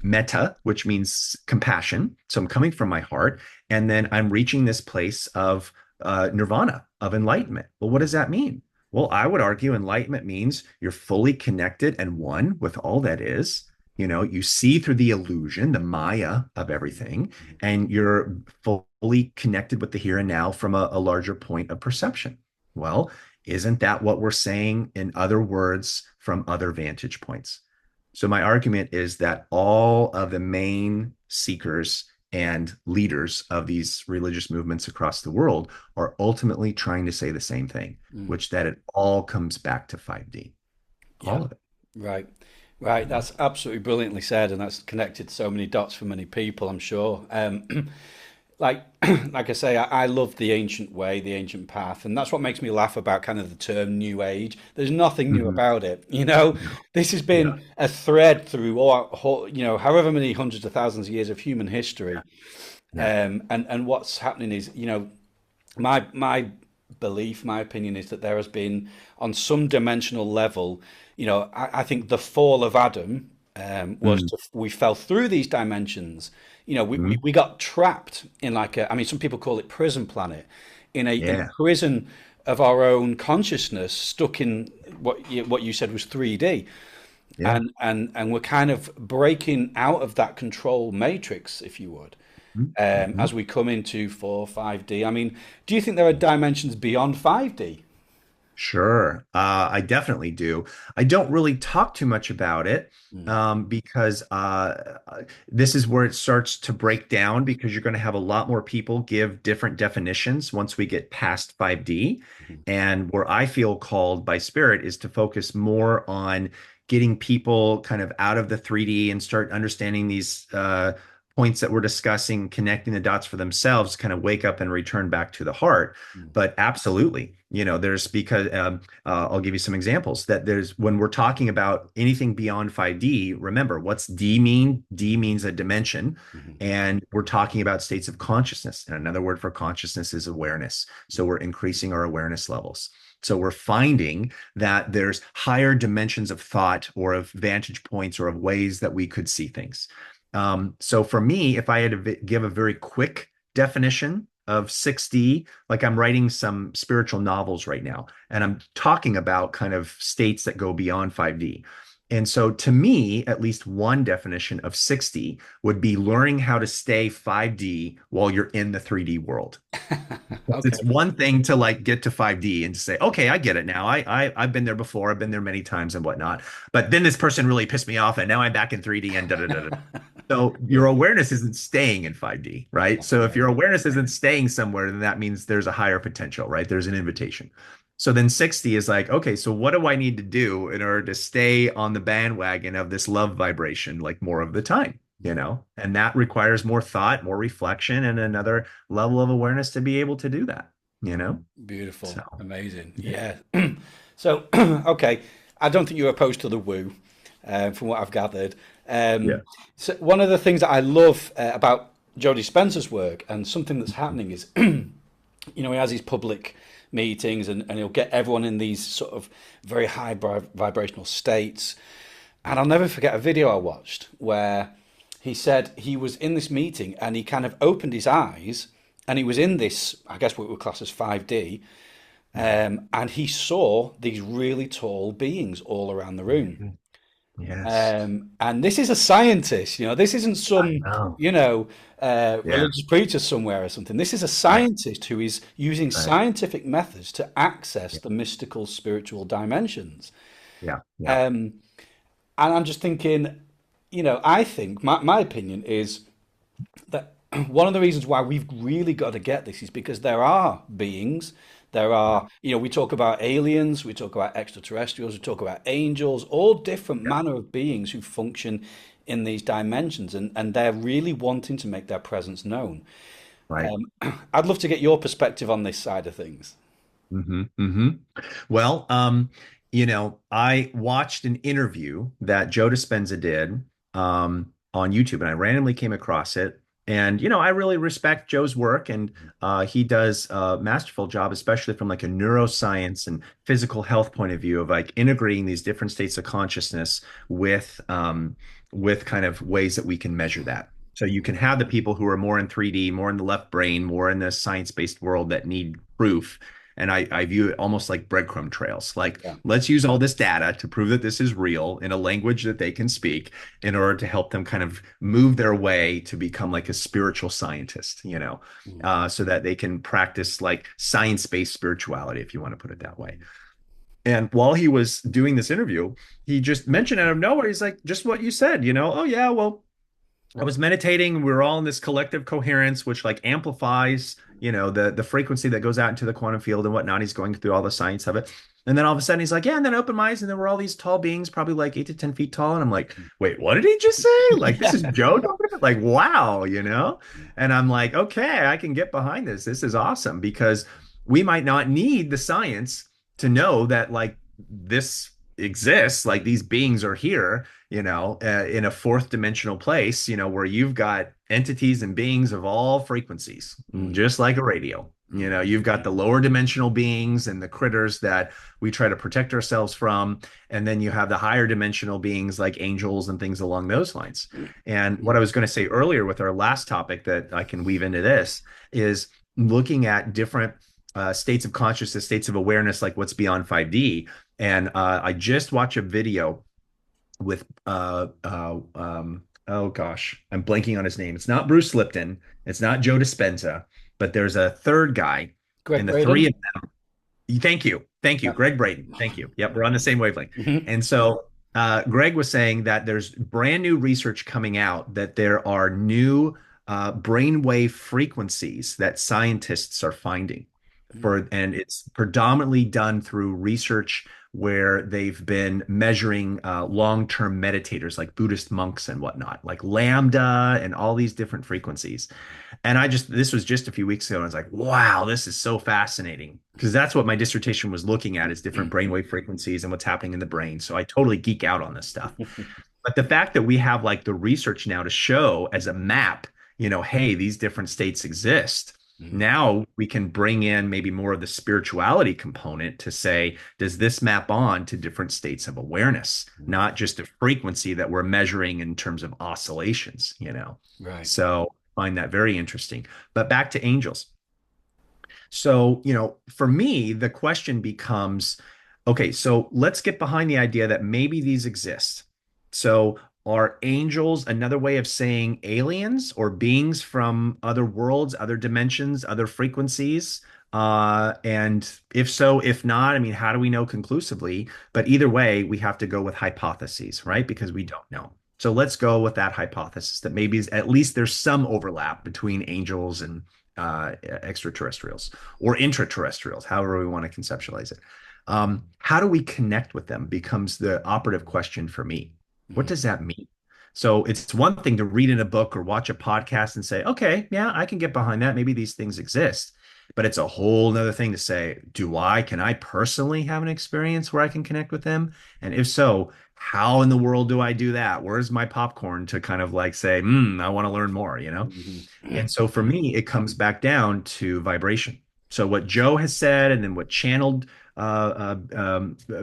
metta, which means compassion. So I'm coming from my heart, and then I'm reaching this place of nirvana, of enlightenment. Well, what does that mean? Well, I would argue enlightenment means you're fully connected and one with all that is. You see through the illusion, the Maya of everything, and you're fully connected with the here and now from a larger point of perception. Well, isn't that what we're saying in other words from other vantage points? So, my argument is that all of the main seekers and leaders of these religious movements across the world are ultimately trying to say the same thing, Mm. which that it all comes back to 5D, Yeah, all of it. right. Right, Mhm. that's absolutely brilliantly said, and that's connected so many dots for many people, I'm sure. Like, like I say, I love the ancient way, the ancient path, and that's what makes me laugh about kind of the term New Age. There's nothing new Mhm. about it, you know. Yeah. This has Yeah. been a thread through all, however many hundreds of thousands of years of human history. Yeah. And what's happening is, my belief, my opinion is that there has been, on some dimensional level, I think the fall of Adam was Mm. we fell through these dimensions. Mhm. We got trapped in like I mean, some people call it prison planet, in a Yeah. prison of our own consciousness, stuck in what you said was 3D, Yeah. and we're kind of breaking out of that control matrix, if you would, Mhm. as we come into 4, 5D. I mean, do you think there are dimensions beyond 5D? Sure. I definitely do. I don't really talk too much about it Mm, because this is where it starts to break down because you're going to have a lot more people give different definitions once we get past 5D. mhm, And where I feel called by spirit is to focus more on getting people kind of out of the 3D and start understanding these points that we're discussing, connecting the dots for themselves, kind of wake up and return back to the heart. mm, But absolutely, there's because I'll give you some examples that there's when we're talking about anything beyond 5D, remember what's D mean? D means a dimension. mhm, And we're talking about states of consciousness. And another word for consciousness is awareness. So we're increasing our awareness levels. So we're finding that there's higher dimensions of thought or of vantage points or of ways that we could see things. So for me, if I had to give a very quick definition of 6D, like I'm writing some spiritual novels right now, and I'm talking about kind of states that go beyond 5D. And so to me, at least one definition of 6D would be learning how to stay 5D while you're in the 3D world. Okay. It's one thing to like get to 5D and to say, okay, I get it now. I've been there before. I've been there many times and whatnot. But then this person really pissed me off, and now I'm back in 3D and da da da da. So Yeah, your awareness isn't staying in 5D, right? yeah, So if yeah. your awareness isn't staying somewhere, then that means there's a higher potential, right? There's an invitation. So then 60 is like, okay, so what do I need to do in order to stay on the bandwagon of this love vibration like more of the time, And that requires more thought, more reflection, and another level of awareness to be able to do that, you know? Beautiful, So, amazing. yeah. Yeah. So, okay, I don't think you're opposed to the woo, from what I've gathered. Yeah. So one of the things that I love about Jody Spencer's work, and something that's happening is, he has these public meetings, and he'll get everyone in these sort of very high vibrational states. And I'll never forget a video I watched where he said he was in this meeting and he kind of opened his eyes and he was in this, I guess what we would class as 5D, and he saw these really tall beings all around the room. Mhm. Yes. And this is a scientist, this isn't I some, know. Yeah. religious preacher somewhere or something. This is a Right. scientist who is using Right. scientific methods to access Yeah. the mystical spiritual dimensions. Yeah. Yeah. Um, and I'm just thinking, I think my opinion is that one of the reasons why we've really got to get this is because there are beings, there Yeah. are, we talk about aliens, we talk about extraterrestrials, we talk about angels, all different Yeah. manner of beings who function in these dimensions, and they're really wanting to make their presence known. Right. I'd love to get your perspective on this side of things. Hmm. Well, I watched an interview that Joe Dispenza did on YouTube, and I randomly came across it. And I really respect Joe's work, and he does a masterful job, especially from like a neuroscience and physical health point of view of like integrating these different states of consciousness with kind of ways that we can measure that. So you can have the people who are more in 3D, more in the left brain, more in the science-based world that need proof. And I view it almost like breadcrumb trails. Like, Yeah. let's use all this data to prove that this is real in a language that they can speak in order to help them kind of move their way to become like a spiritual scientist, Mm. so that they can practice like science-based spirituality, if you want to put it that way. And while he was doing this interview, he just mentioned out of nowhere, he's like, just what you said, oh, yeah, well, I was meditating. We were all in this collective coherence, which like amplifies, the frequency that goes out into the quantum field and whatnot. He's going through all the science of it. And then all of a sudden he's like, yeah, and then I opened my eyes and there were all these tall beings, probably like 8 to 10 feet tall. And I'm like, wait, what did he just say? Like, this is Yeah. Joe talking about? Like, wow. And I'm like, okay, I can get behind this. This is awesome because we might not need the science to know that like this exists, like these beings are here, in a fourth dimensional place, where you've got entities and beings of all frequencies, Mm. just like a radio. Mm. You've got the lower dimensional beings and the critters that we try to protect ourselves from. And then you have the higher dimensional beings like angels and things along those lines. And what I was going to say earlier with our last topic that I can weave into this is looking at different states of consciousness, states of awareness, like what's beyond 5D. And I just watched a video with oh gosh, I'm blanking on his name. It's not Bruce Lipton, it's not Joe Dispenza, but there's a third guy, Greg and the three Braden. of thank you, Yeah. Greg Braden, thank you. Yep, we're on the same wavelength. Mhm. And so Greg was saying that there's brand new research coming out that there are new brainwave frequencies that scientists are finding and it's predominantly done through research where they've been measuring long-term meditators like Buddhist monks and whatnot, like lambda and all these different frequencies. And this was just a few weeks ago, and I was like, wow, this is so fascinating. Because that's what my dissertation was looking at is different brainwave frequencies and what's happening in the brain. So I totally geek out on this stuff. But the fact that we have like the research now to show as a map, hey, these different states exist. Mhm. Now we can bring in maybe more of the spirituality component to say, does this map on to different states of awareness, Mhm. not just a frequency that we're measuring in terms of oscillations? Right. So I find that very interesting. But back to angels. So, for me, the question becomes, okay, so let's get behind the idea that maybe these exist. So, are angels another way of saying aliens or beings from other worlds, other dimensions, other frequencies? And if so, if not, I mean, how do we know conclusively? But either way, we have to go with hypotheses, right? Because we don't know. So let's go with that hypothesis that maybe at least there's some overlap between angels and extraterrestrials or intraterrestrials, however we want to conceptualize it. How do we connect with them becomes the operative question for me. What Mhm. does that mean? So it's one thing to read in a book or watch a podcast and say, okay, yeah, I can get behind that. Maybe these things exist. But it's a whole nother thing to say, can I personally have an experience where I can connect with them? And if so, how in the world do I do that? Where's my popcorn to kind of like say, I want to learn more? Mhm. And so for me, it comes back down to vibration. So what Joe has said, and then what channeled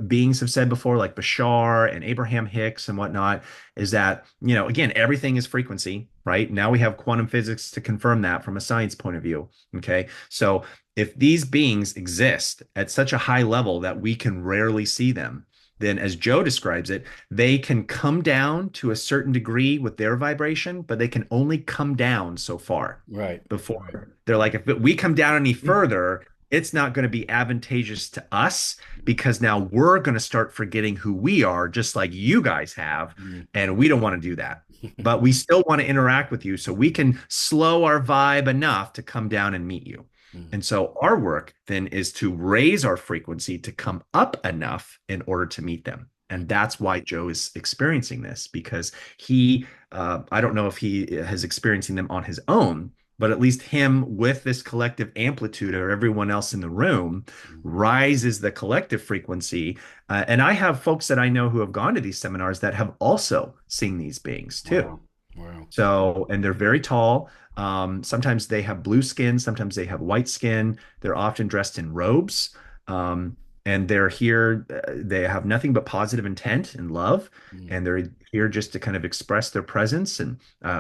beings have said before, like Bashar and Abraham Hicks and whatnot, is that, again, everything is frequency, right? Now we have quantum physics to confirm that from a science point of view. Okay. So if these beings exist at such a high level that we can rarely see them, then as Joe describes it, they can come down to a certain degree with their vibration, but they can only come down so far Right. Right. before they're like, if we come down any further, it's not going to be advantageous to us because now we're going to start forgetting who we are, just like you guys have. Mhm. And we don't want to do that. But we still want to interact with you so we can slow our vibe enough to come down and meet you. Mhm. And so our work then is to raise our frequency to come up enough in order to meet them. And that's why Joe is experiencing this because I don't know if he is experiencing them on his own, but at least him with this collective amplitude of everyone else in the room Mhm. rises the collective frequency. And I have folks that I know who have gone to these seminars that have also seen these beings too. Wow. Wow. So, and they're very tall. Sometimes they have blue skin, sometimes they have white skin. They're often dressed in robes. Um, and they're here, they have nothing but positive intent and love. Mm. And they're here just to kind of express their presence. And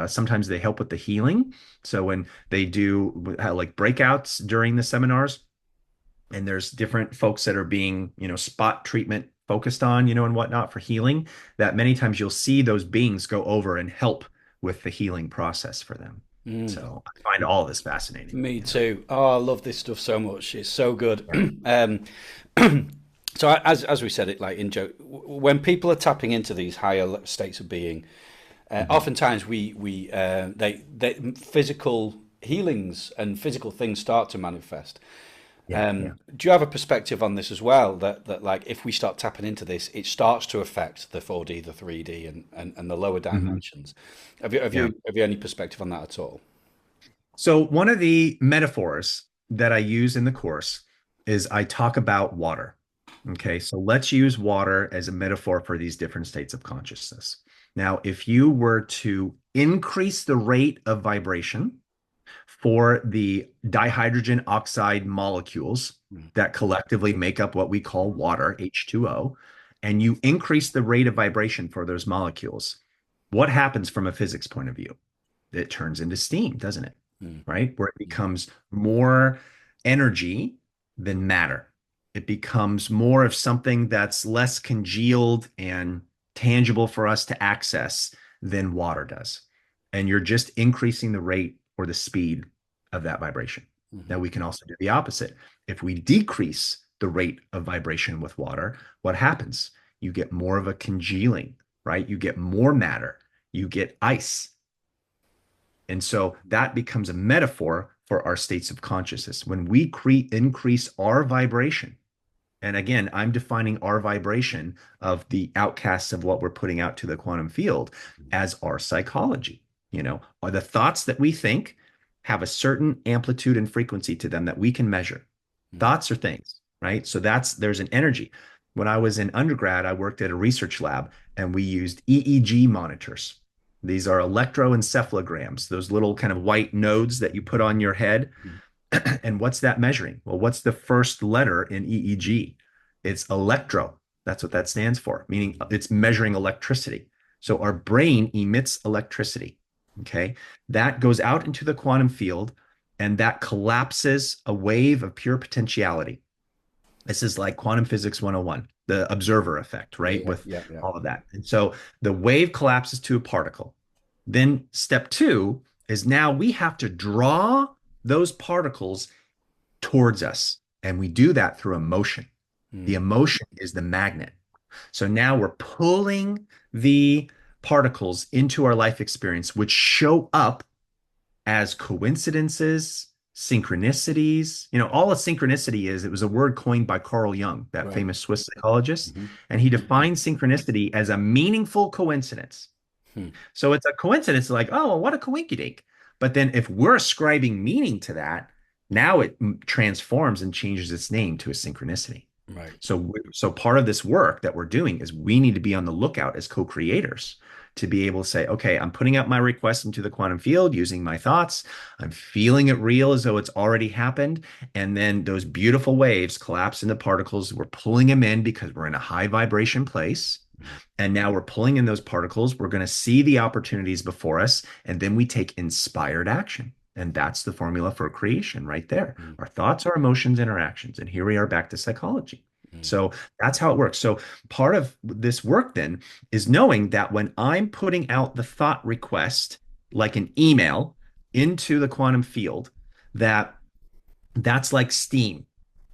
sometimes they help with the healing. So when they do like breakouts during the seminars, and there's different folks that are being, spot treatment focused on, and whatnot for healing, that many times you'll see those beings go over and help with the healing process for them. Mm. So I find all this fascinating. Me too. Oh, I love this stuff so much. It's so good. Yeah. um, so as we said it, like in joke, when people are tapping into these higher states of being, Mhm. oftentimes they physical healings and physical things start to manifest. Yeah. Yeah. Do you have a perspective on this as well? That like if we start tapping into this, it starts to affect the 4D, the 3D, and the lower Mhm. dimensions. Have you have Yeah. you have you any perspective on that at all? So one of the metaphors that I use in the course is I talk about water. Okay, so let's use water as a metaphor for these different states of consciousness. Now, if you were to increase the rate of vibration for the dihydrogen oxide molecules Mm. that collectively make up what we call water, H2O, and you increase the rate of vibration for those molecules, what happens from a physics point of view? It turns into steam, doesn't it? Mm. Right? Where it becomes more energy than matter. It becomes more of something that's less congealed and tangible for us to access than water does. And you're just increasing the rate or the speed of that vibration. Now, Mhm. we can also do the opposite. If we decrease the rate of vibration with water, what happens? You get more of a congealing, right? You get more matter, you get ice. And so that becomes a metaphor for our states of consciousness. When we increase our vibration, and again, I'm defining our vibration of the outcasts of what we're putting out to the quantum field as our psychology. Are the thoughts that we think have a certain amplitude and frequency to them that we can measure. Mm. Thoughts are things, right? So there's an energy. When I was in undergrad, I worked at a research lab and we used EEG monitors. These are electroencephalograms, those little kind of white nodes that you put on your head. Mm. And what's that measuring? Well, what's the first letter in EEG? It's electro. That's what that stands for, meaning it's measuring electricity. So our brain emits electricity. Okay. That goes out into the quantum field and that collapses a wave of pure potentiality. This is like quantum physics 101, the observer effect, Yeah, right? yeah, With yeah, yeah. all of that. And so the wave collapses to a particle. Then step two is now we have to draw those particles towards us. And we do that through emotion. The Mm. emotion is the magnet. So now we're pulling the particles into our life experience, which show up as coincidences, synchronicities. All a synchronicity is, it was a word coined by Carl Jung, that Right. famous Swiss psychologist. Hmm. And he defined synchronicity as a meaningful coincidence. Hmm. So it's a coincidence like, oh, well, what a coinkydink. But then if we're ascribing meaning to that, now it transforms and changes its name to a synchronicity. Right. So part of this work that we're doing is we need to be on the lookout as co-creators to be able to say, okay, I'm putting out my request into the quantum field using my thoughts. I'm feeling it real as though it's already happened. And then those beautiful waves collapse into particles. We're pulling them in because we're in a high vibration place. Mm. And now we're pulling in those particles. We're going to see the opportunities before us. And then we take inspired action. And that's the formula for creation right there. Mm. Our thoughts, our emotions, interactions. And here we are back to psychology. Mm. So that's how it works. So part of this work then is knowing that when I'm putting out the thought request, like an email into the quantum field, that's like steam.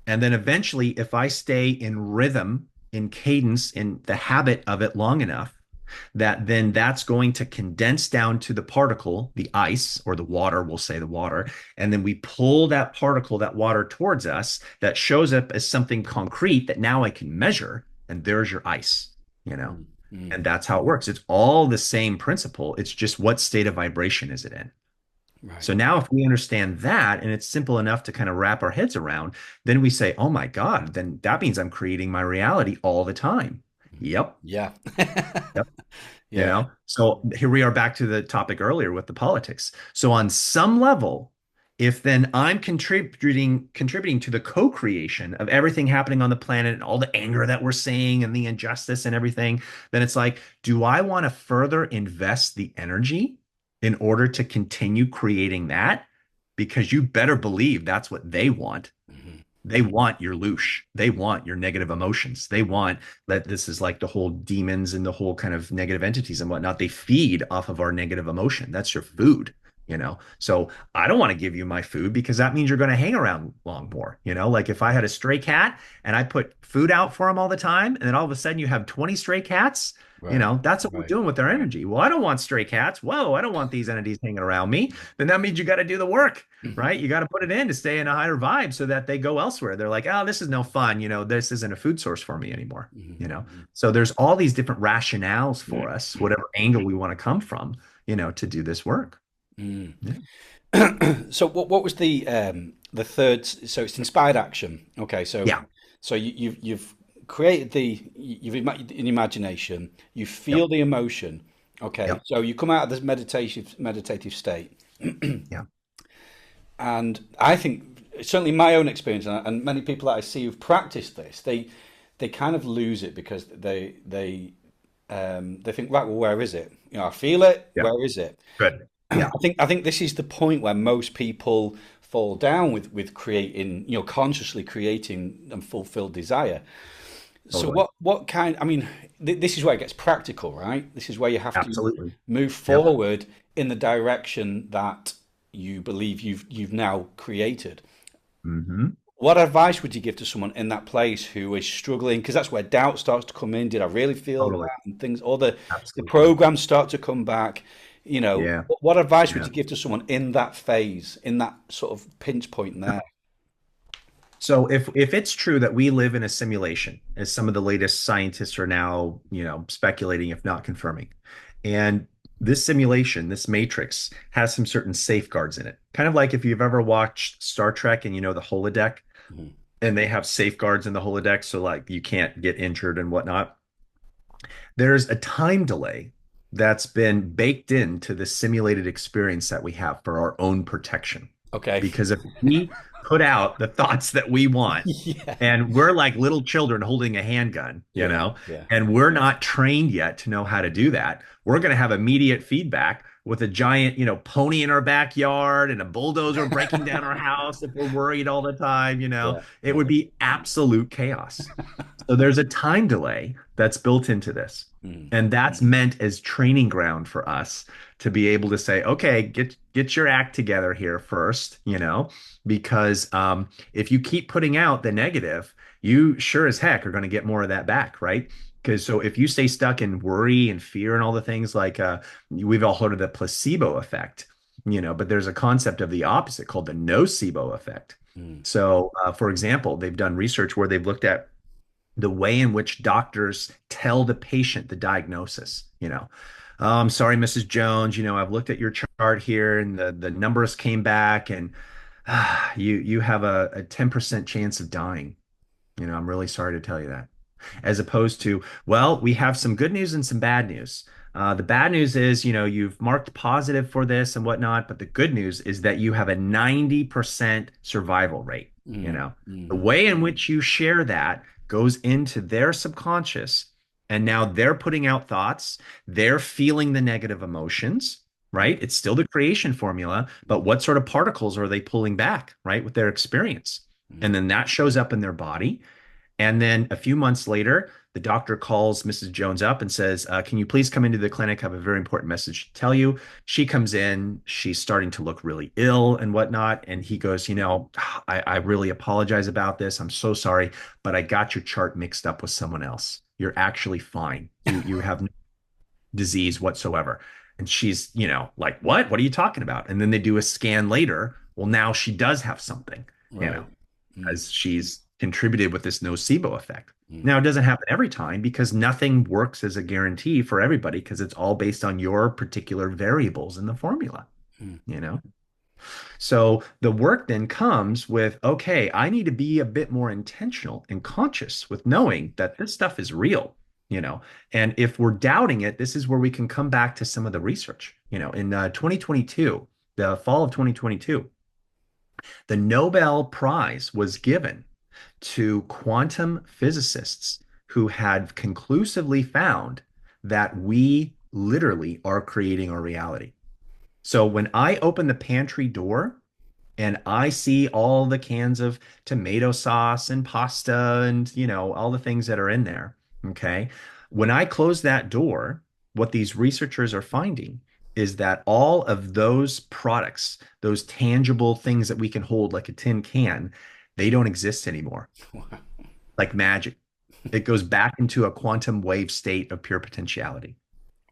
And then eventually, if I stay in rhythm, in cadence, in the habit of it long enough, that's going to condense down to the particle, the ice or the water, we'll say the water. And then we pull that particle, that water towards us that shows up as something concrete that now I can measure. And there's your ice, you know? Mm. Mm. And that's how it works. It's all the same principle. It's just what state of vibration is it in? Right. So now if we understand that and it's simple enough to kind of wrap our heads around, then we say, oh my God, then that means I'm creating my reality all the time. Yep. Yeah. Yep. Yeah. So here we are back to the topic earlier with the politics. So on some level, if then I'm contributing to the co-creation of everything happening on the planet and all the anger that we're seeing and the injustice and everything, then it's like, do I want to further invest the energy in order to continue creating that? Because you better believe that's what they want. Mhm. They want your loosh. They want your negative emotions. They want that this is like the whole demons and the whole kind of negative entities and whatnot. They feed off of our negative emotion. That's your food. So I don't want to give you my food because that means you're going to hang around long more. Like if I had a stray cat and I put food out for him all the time, and then all of a sudden you have 20 stray cats, Right. that's what we're Right. doing with their energy. Well, I don't want stray cats. Whoa, I don't want these entities hanging around me. Then that means you got to do the work, Mhm. right? You got to put it in to stay in a higher vibe so that they go elsewhere. They're like, oh, this is no fun. This isn't a food source for me anymore. You know, Mhm. so there's all these different rationales for us, whatever angle we want to come from, to do this work. Mhm. Yeah. So what was the third? So it's inspired action. Okay, so Yeah. you've created in imagination. You feel Yep. the emotion. Okay, Yep. so you come out of this meditative state, Yeah. and I think certainly my own experience, and many people that I see who've practiced this, they kind of lose it because they think, right, well, where is it? I feel it. Yeah. Where is it? Good. Yeah. I think this is the point where most people fall down with creating, consciously creating and fulfill desire. So Totally. what kind, I mean, this is where it gets practical, right? This is where you have to Absolutely. move Yep. forward in the direction that you believe you've now created. Hmm. What advice would you give to someone in that place who is struggling? Because that's where doubt starts to come in. Did I really feel Totally. that? And things, all the Absolutely. programs start to come back. Yeah. What advice would Yeah. you give to someone in that phase, in that sort of pinch point there? So if it's true that we live in a simulation, as some of the latest scientists are now, speculating, if not confirming, and this simulation, this matrix, has some certain safeguards in it. Kind of like if you've ever watched Star Trek and the holodeck, Mhm. and they have safeguards in the holodeck, so like you can't get injured and whatnot. There's a time delay that's been baked into the simulated experience that we have for our own protection. Okay. Because if we put out the thoughts that we want, Yeah. and we're like little children holding a handgun, Yeah. Yeah. and we're not trained yet to know how to do that, we're going to have immediate feedback with a giant, pony in our backyard and a bulldozer breaking down our house if we're worried all the time. Yeah. It would be absolute chaos. So there's a time delay that's built into this. Mm. And that's meant as training ground for us to be able to say, okay, get your act together here first, because if you keep putting out the negative, you sure as heck are going to get more of that back, right? Because so if you stay stuck in worry and fear and all the things like we've all heard of the placebo effect, but there's a concept of the opposite called the nocebo effect. Mm. So, for example, they've done research where they've looked at the way in which doctors tell the patient the diagnosis. Oh, I'm sorry, Mrs. Jones. I've looked at your chart here, and the numbers came back, and you have a 10% chance of dying. I'm really sorry to tell you that. As opposed to, well, we have some good news and some bad news. The bad news is, you've marked positive for this and whatnot, but the good news is that you have a 90% survival rate. Mm. The Mm. way in which you share that goes into their subconscious, and now they're putting out thoughts, they're feeling the negative emotions, right? It's still the creation formula, but what sort of particles are they pulling back, right, with their experience? And Mm. then that shows up in their body. And then a few months later, the doctor calls Mrs. Jones up and says, can you please come into the clinic? I have a very important message to tell you. She comes in, she's starting to look really ill and whatnot. And he goes, I really apologize about this. I'm so sorry, but I got your chart mixed up with someone else. You're actually fine. You have no disease whatsoever. And she's, like, what? What are you talking about? And then they do a scan later. Well, now she does have something, you Right. know Mm. as she's contributed with this nocebo effect. Mm. Now, it doesn't happen every time because nothing works as a guarantee for everybody because it's all based on your particular variables in the formula, Mm. you know? So the work then comes with, okay, I need to be a bit more intentional and conscious with knowing that this stuff is real. And if we're doubting it, this is where we can come back to some of the research. In 2022, the fall of 2022, the Nobel Prize was given to quantum physicists who had conclusively found that we literally are creating our reality. So when I open the pantry door and I see all the cans of tomato sauce and pasta and, all the things that are in there, okay? When I close that door, what these researchers are finding is that all of those products, those tangible things that we can hold like a tin can, they don't exist anymore. Like magic. It goes back into a quantum wave state of pure potentiality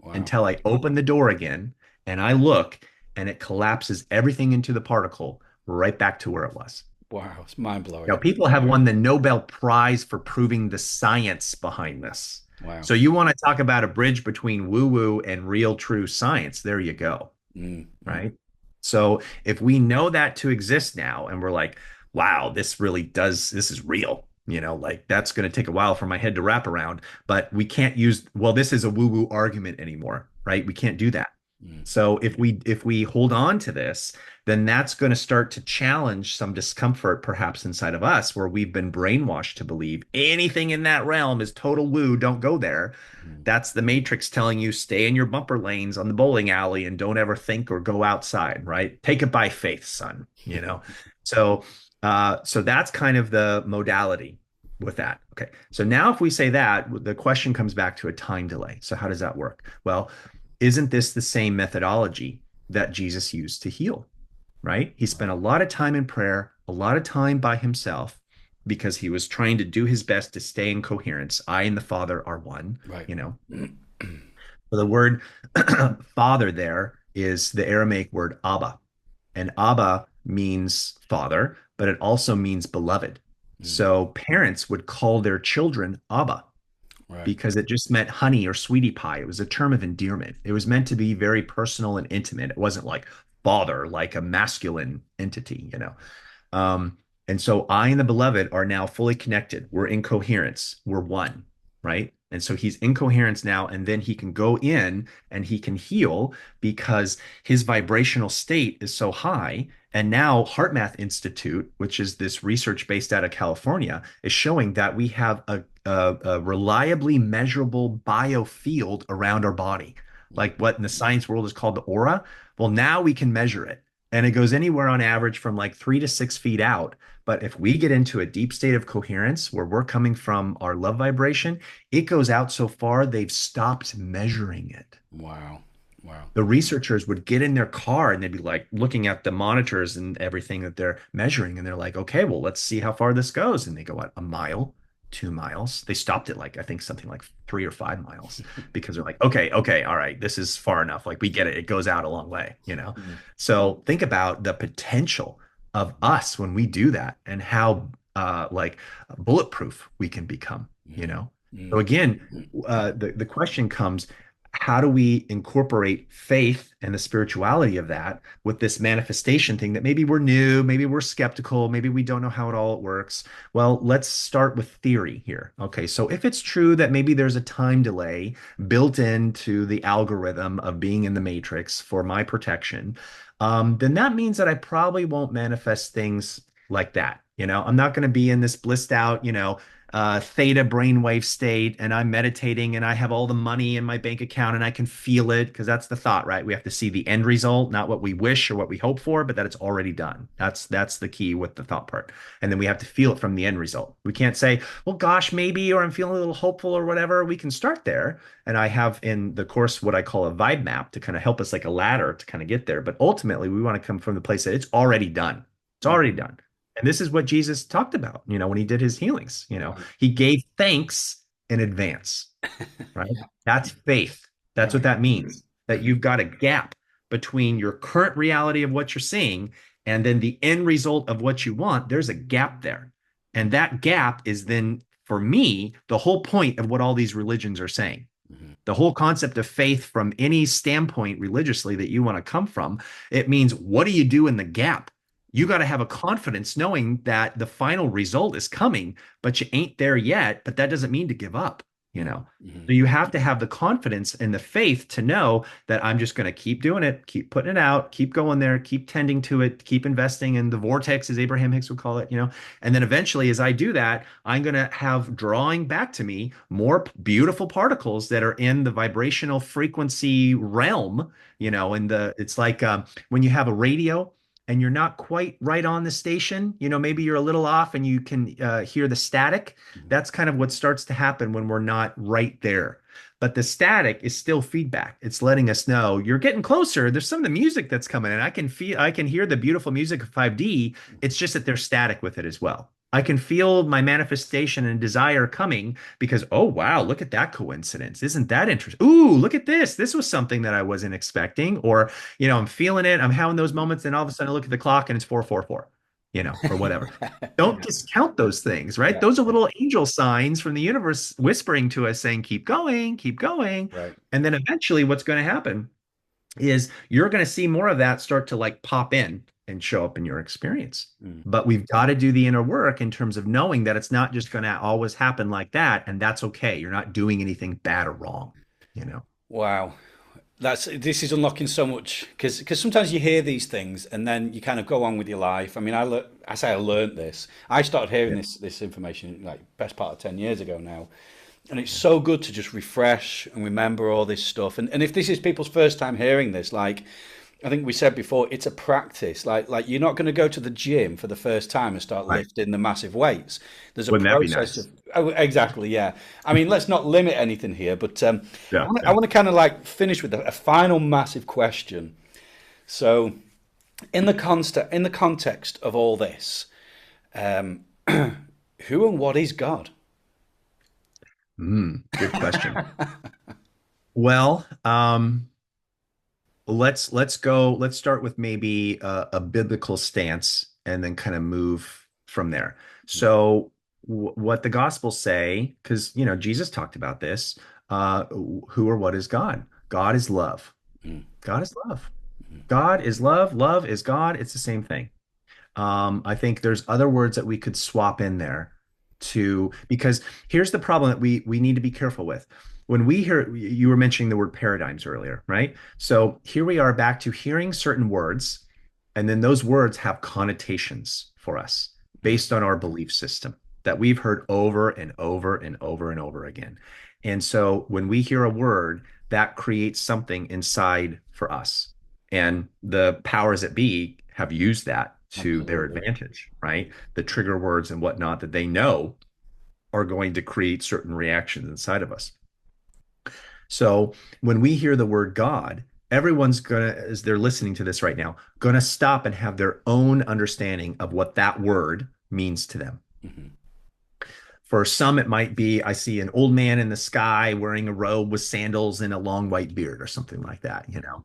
Wow. until I open the door again and I look and it collapses everything into the particle right back to where it was. Wow. It's mind Now, blowing. people have won the Nobel Prize for proving the science behind this. Wow. So you want to talk about a bridge between woo-woo and real true science, there you go, Mm, mm. right? So if we know that to exist now and we're like, wow, this is real, like that's going to take a while for my head to wrap around, but we can't use, well, this is a woo-woo argument anymore, right? We can't do that. Mm. So if we hold on to this, then that's going to start to challenge some discomfort perhaps inside of us where we've been brainwashed to believe anything in that realm is total woo, don't go there. Mm. That's the matrix telling you stay in your bumper lanes on the bowling alley and don't ever think or go outside, right? Take it by faith, son. So so that's kind of the modality with that. Okay. So now if we say that, the question comes back to a time delay. So how does that work? Well, isn't this the same methodology that Jesus used to heal? Right? He spent a lot of time in prayer, a lot of time by himself because he was trying to do his best to stay in coherence. I and the Father are one, Right. you know. So the word father there is the Aramaic word Abba. And Abba means father, but it also means beloved. Mm. So parents would call their children Abba Right. because it just meant honey or sweetie pie. It was a term of endearment. It was meant to be very personal and intimate. It wasn't like father, like a masculine entity. Um, and so I and the beloved are now fully connected. We're in coherence. We're one, right? And so he's in coherence now, and then he can go in and he can heal because his vibrational state is so high. And now HeartMath Institute, which is this research based out of California, is showing that we have a reliably measurable biofield around our body, Mm. like what in the science world is called the aura. Well, now we can measure it. And it goes anywhere on average from like 3 to 6 feet out. But if we get into a deep state of coherence where we're coming from our love vibration, it goes out so far they've stopped measuring it. Wow. Wow. The researchers would get in their car and they'd be like looking at the monitors and everything that they're measuring. And they're like, okay, well, let's see how far this goes. And they go, what, a mile, 2 miles? They stopped at like, I think something like 3 or 5 miles because they're like, okay, all right, this is far enough. Like we get it. It goes out a long way. Mm. So think about the potential of us when we do that and how like bulletproof we can become, you Mm. know? So Mm. again, the question comes, how do we incorporate faith and the spirituality of that with this manifestation thing that maybe we're new, maybe we're skeptical, maybe we don't know how it all works? Well, let's start with theory here. Okay, so if it's true that maybe there's a time delay built into the algorithm of being in the matrix for my protection, then that means that I probably won't manifest things like that. I'm not going to be in this blissed out, theta brainwave state and I'm meditating and I have all the money in my bank account and I can feel it because that's the thought, right? We have to see the end result, not what we wish or what we hope for, but that it's already done. That's the key with the thought part. And then we have to feel it from the end result. We can't say, well, gosh, maybe, or I'm feeling a little hopeful or whatever. We can start there. And I have in the course what I call a vibe map to kind of help us like a ladder to kind of get there. But ultimately, we want to come from the place that it's already done. It's already Mm. done. And this is what Jesus talked about, when he did his healings. Right. He gave thanks in advance, right? Yeah. That's faith. That's what Right. that means, that you've got a gap between your current reality of what you're seeing and then the end result of what you want. There's a gap there. And that gap is then, for me, the whole point of what all these religions are saying. Mhm. The whole concept of faith from any standpoint religiously that you want to come from, it means what do you do in the gap? You got to have a confidence knowing that the final result is coming, but you ain't there yet. But that doesn't mean to give up. you Mm, know. mhm, So you have to have the confidence and the faith to know that I'm just going to keep doing it, keep putting it out, keep going there, keep tending to it, keep investing in the vortex, as Abraham Hicks would call it, you know. And then eventually, as I do that, I'm going to have drawing back to me more beautiful particles that are in the vibrational frequency realm, you know. And it's like when you have a radio and you're not quite right on the station, you know, maybe you're a little off and you can hear the static. mhm. That's kind of what starts to happen when we're not right there. But the static is still feedback. It's letting us know you're getting closer. There's some of the music that's coming in. I can hear the beautiful music of 5D. It's just that there's static with it as well. I can feel my manifestation and desire coming because, oh, wow, look at that coincidence. Isn't that interesting? Ooh, look at this. This was something that I wasn't expecting. Or, you know, I'm feeling it. I'm having those moments. And all of a sudden I look at the clock and it's 444, you know, or whatever. Don't discount those things, right? Yeah, Those are yeah, little angel signs from the universe whispering to us saying, keep going, keep going. right. And then eventually what's going to happen is you're going to see more of that start to like pop in and show up in your experience. Mm. But we've got to do the inner work in terms of knowing that it's not just going to always happen like that. And that's okay. You're not doing anything bad or wrong, you know? Wow. This is unlocking so much because sometimes you hear these things and then you kind of go on with your life. I mean, I say I learned this. I started hearing Yeah. this information like best part of 10 years ago now, and it's so good to just refresh and remember all this stuff. And if this is people's first time hearing this, like I think we said before, it's a practice. Like you're not going to go to the gym for the first time and start Right. lifting the massive weights. There's a Wouldn't that be process nice? of oh, exactly, yeah. I mean, let's not limit anything here, but Yeah. I Yeah. want to kind of like finish with a final massive question. So, in the context of all this, um, who and what is God? Good question. Well, let's start with maybe a biblical stance and then kind of move from there. So what the gospels say, because you know Jesus talked about this, who or what is God? God is love. Mm, God is love. God is love. Love is God. It's the same thing. I think there's other words that we could swap in there to because here's the problem that we need to be careful with. When we hear you were mentioning the word paradigms earlier, right? So here we are back to hearing certain words, and then those words have connotations for us mm, based on our belief system that we've heard over and over and over and over again. And so when we hear a word, that creates something inside for us. And the powers that be have used that to their absolutely. advantage, right? The trigger words and whatnot that they know are going to create certain reactions inside of us. So when we hear the word God, everyone's gonna, as they're listening to this right now, gonna stop and have their own understanding of what that word means to them. Hmm. For some, it might be I see an old man in the sky wearing a robe with sandals and a long white beard or something like that, you know.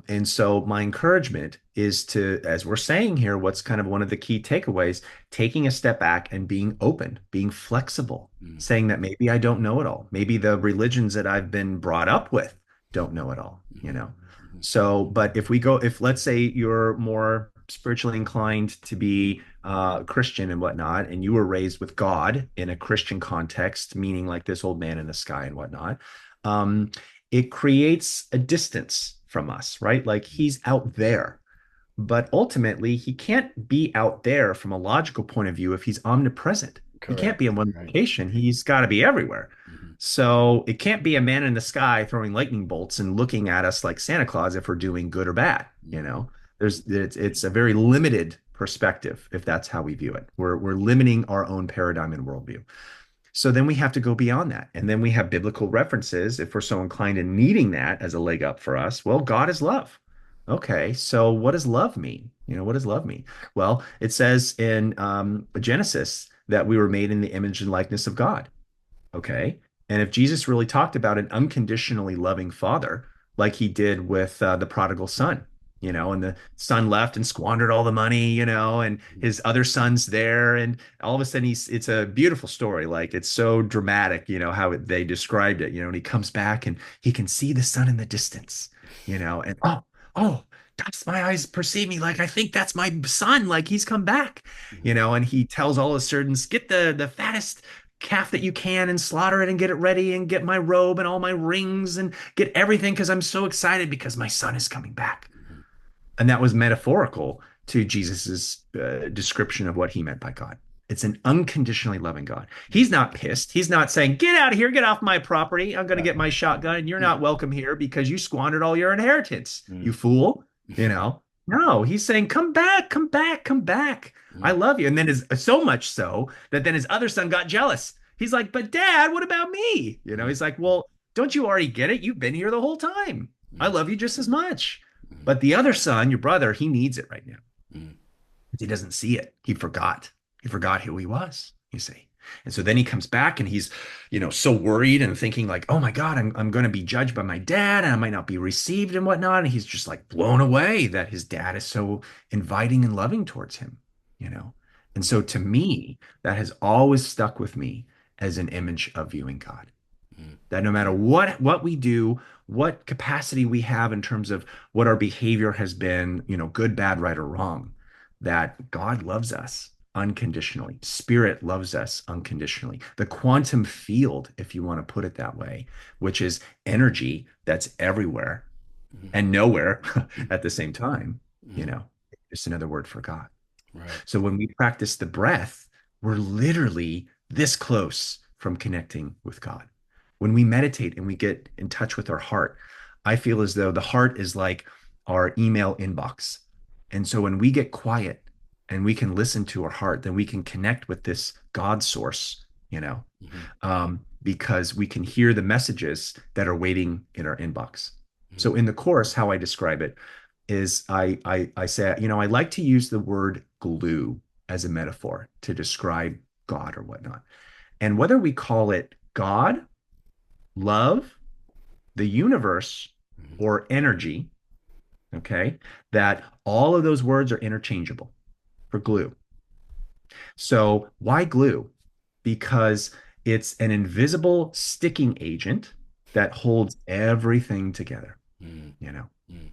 And so my encouragement is to, as we're saying here, what's kind of one of the key takeaways, taking a step back and being open, being flexible, Mm, saying that maybe I don't know it all. Maybe the religions that I've been brought up with don't know it all, you mhm, know. mhm, So, but if we go, if let's say you're more spiritually inclined to be Christian and whatnot, and you were raised with God in a Christian context, meaning like this old man in the sky and whatnot, um, it creates a distance from us, right? Like he's out there. But ultimately, he can't be out there from a logical point of view if he's omnipresent. He can't correct. be in one Right. location. He's got to be everywhere. Mhm, So it can't be a man in the sky throwing lightning bolts and looking at us like Santa Claus if we're doing good or bad. You mhm, know, it's a very limited perspective if that's how we view it. We're limiting our own paradigm and worldview. So then we have to go beyond that. And then we have biblical references if we're so inclined in needing that as a leg up for us. Well, God is love. Okay, so what does love mean? You know, what does love mean? Well, it says in Genesis that we were made in the image and likeness of God. Okay. And if Jesus really talked about an unconditionally loving father, like he did with the prodigal son, you know, and the son left and squandered all the money, you know, and mhm, his other son's there. And all of a sudden it's a beautiful story. Like it's so dramatic, you know, how they described it, you know, and he comes back and he can see the sun in the distance, you know, and oh, that's my eyes perceive me. Like, I think that's my son. Like he's come back, you mhm, know, and he tells all his servants, get the fattest calf that you can and slaughter it and get it ready and get my robe and all my rings and get everything because I'm so excited because my son is coming back. And that was metaphorical to Jesus's description of what he meant by God. It's an unconditionally loving God. He's not pissed. He's not saying, "Get out of here, get off my property. I'm going to get my shotgun and you're not welcome here because you squandered all your inheritance, you fool." You know, no, he's saying, "Come back, come back, come back. I love you." And then is so much so that then his other son got jealous. He's like, "But dad, what about me?" You know, he's like, "Well, don't you already get it? You've been here the whole time. I love you just as much." But the other son, your brother, he needs it right now. He doesn't see it. He forgot. He forgot who he was, you see. And so then he comes back and he's, so worried and thinking like, "Oh my God, I'm going to be judged by my dad and I might not be received and whatnot." And he's just like blown away that his dad is so inviting and loving towards him. And so to me, that has always stuck with me as an image of viewing God. That no matter what we do, what capacity we have in terms of what our behavior has been, good, bad, right, or wrong, that God loves us unconditionally. Spirit loves us unconditionally. The quantum field, if you want to put it that way, which is energy that's everywhere and nowhere at the same time, just another word for God. Right. So when we practice the breath, we're literally this close from connecting with God. When we meditate and we get in touch with our heart, I feel as though the heart is like our email inbox. And so when we get quiet and we can listen to our heart, then we can connect with this God source, because we can hear the messages that are waiting in our inbox. So in the course, how I describe it is I say, I like to use the word glue as a metaphor to describe God or whatnot. And whether we call it God, love, the universe, or energy, okay, that all of those words are interchangeable for glue. So why glue? Because it's an invisible sticking agent that holds everything together, you know.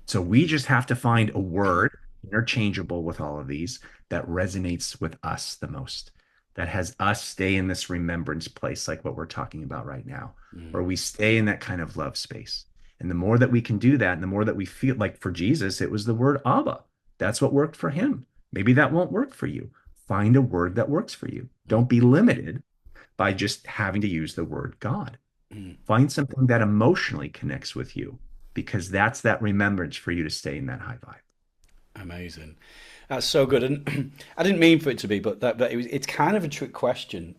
So we just have to find a word interchangeable with all of these that resonates with us the most, that has us stay in this remembrance place, like what we're talking about right now, or we stay in that kind of love space. And the more that we can do that, and the more that we feel like for Jesus, it was the word Abba. That's what worked for him. Maybe that won't work for you. Find a word that works for you. Don't be limited by just having to use the word God. Find something that emotionally connects with you, because that's that remembrance for you to stay in that high vibe. Amazing. That's so good. And I didn't mean for it to be, but it's kind of a trick question,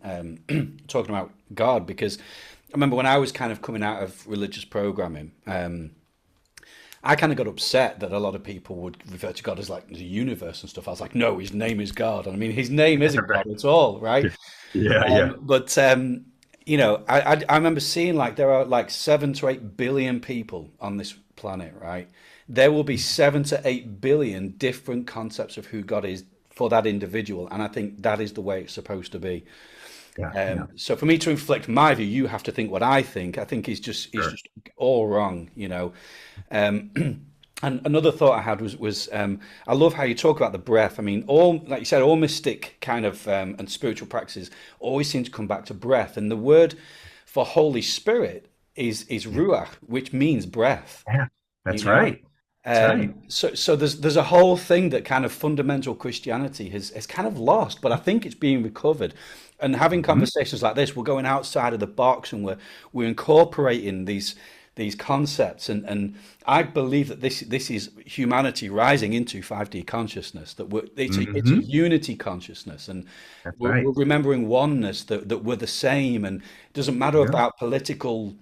talking about God, because I remember when I was kind of coming out of religious programming, I kind of got upset that a lot of people would refer to God as like the universe and stuff. I was like, no, his name is God. And I mean, his name isn't God at all, right? Yeah. But I remember seeing like there are like 7 to 8 billion people on this planet, right? There will be 7 to 8 billion different concepts of who God is for that individual, and I think that is the way it's supposed to be. Yeah. So for me to inflict my view, you have to think what I think. I think is just all wrong. And another thought I had was I love how you talk about the breath. I mean, like you said, all mystic kind of and spiritual practices always seem to come back to breath. And the word for Holy Spirit is ruach, which means breath. Yeah, that's You know, right. That's right. so there's a whole thing that kind of fundamental Christianity has kind of lost, but I think it's being recovered. And having conversations like this, we're going outside of the box and we're incorporating these concepts, and I believe that this is humanity rising into 5D consciousness, that it's a unity consciousness, and That's we're right. remembering oneness, that we're the same, and it doesn't matter Yeah. about political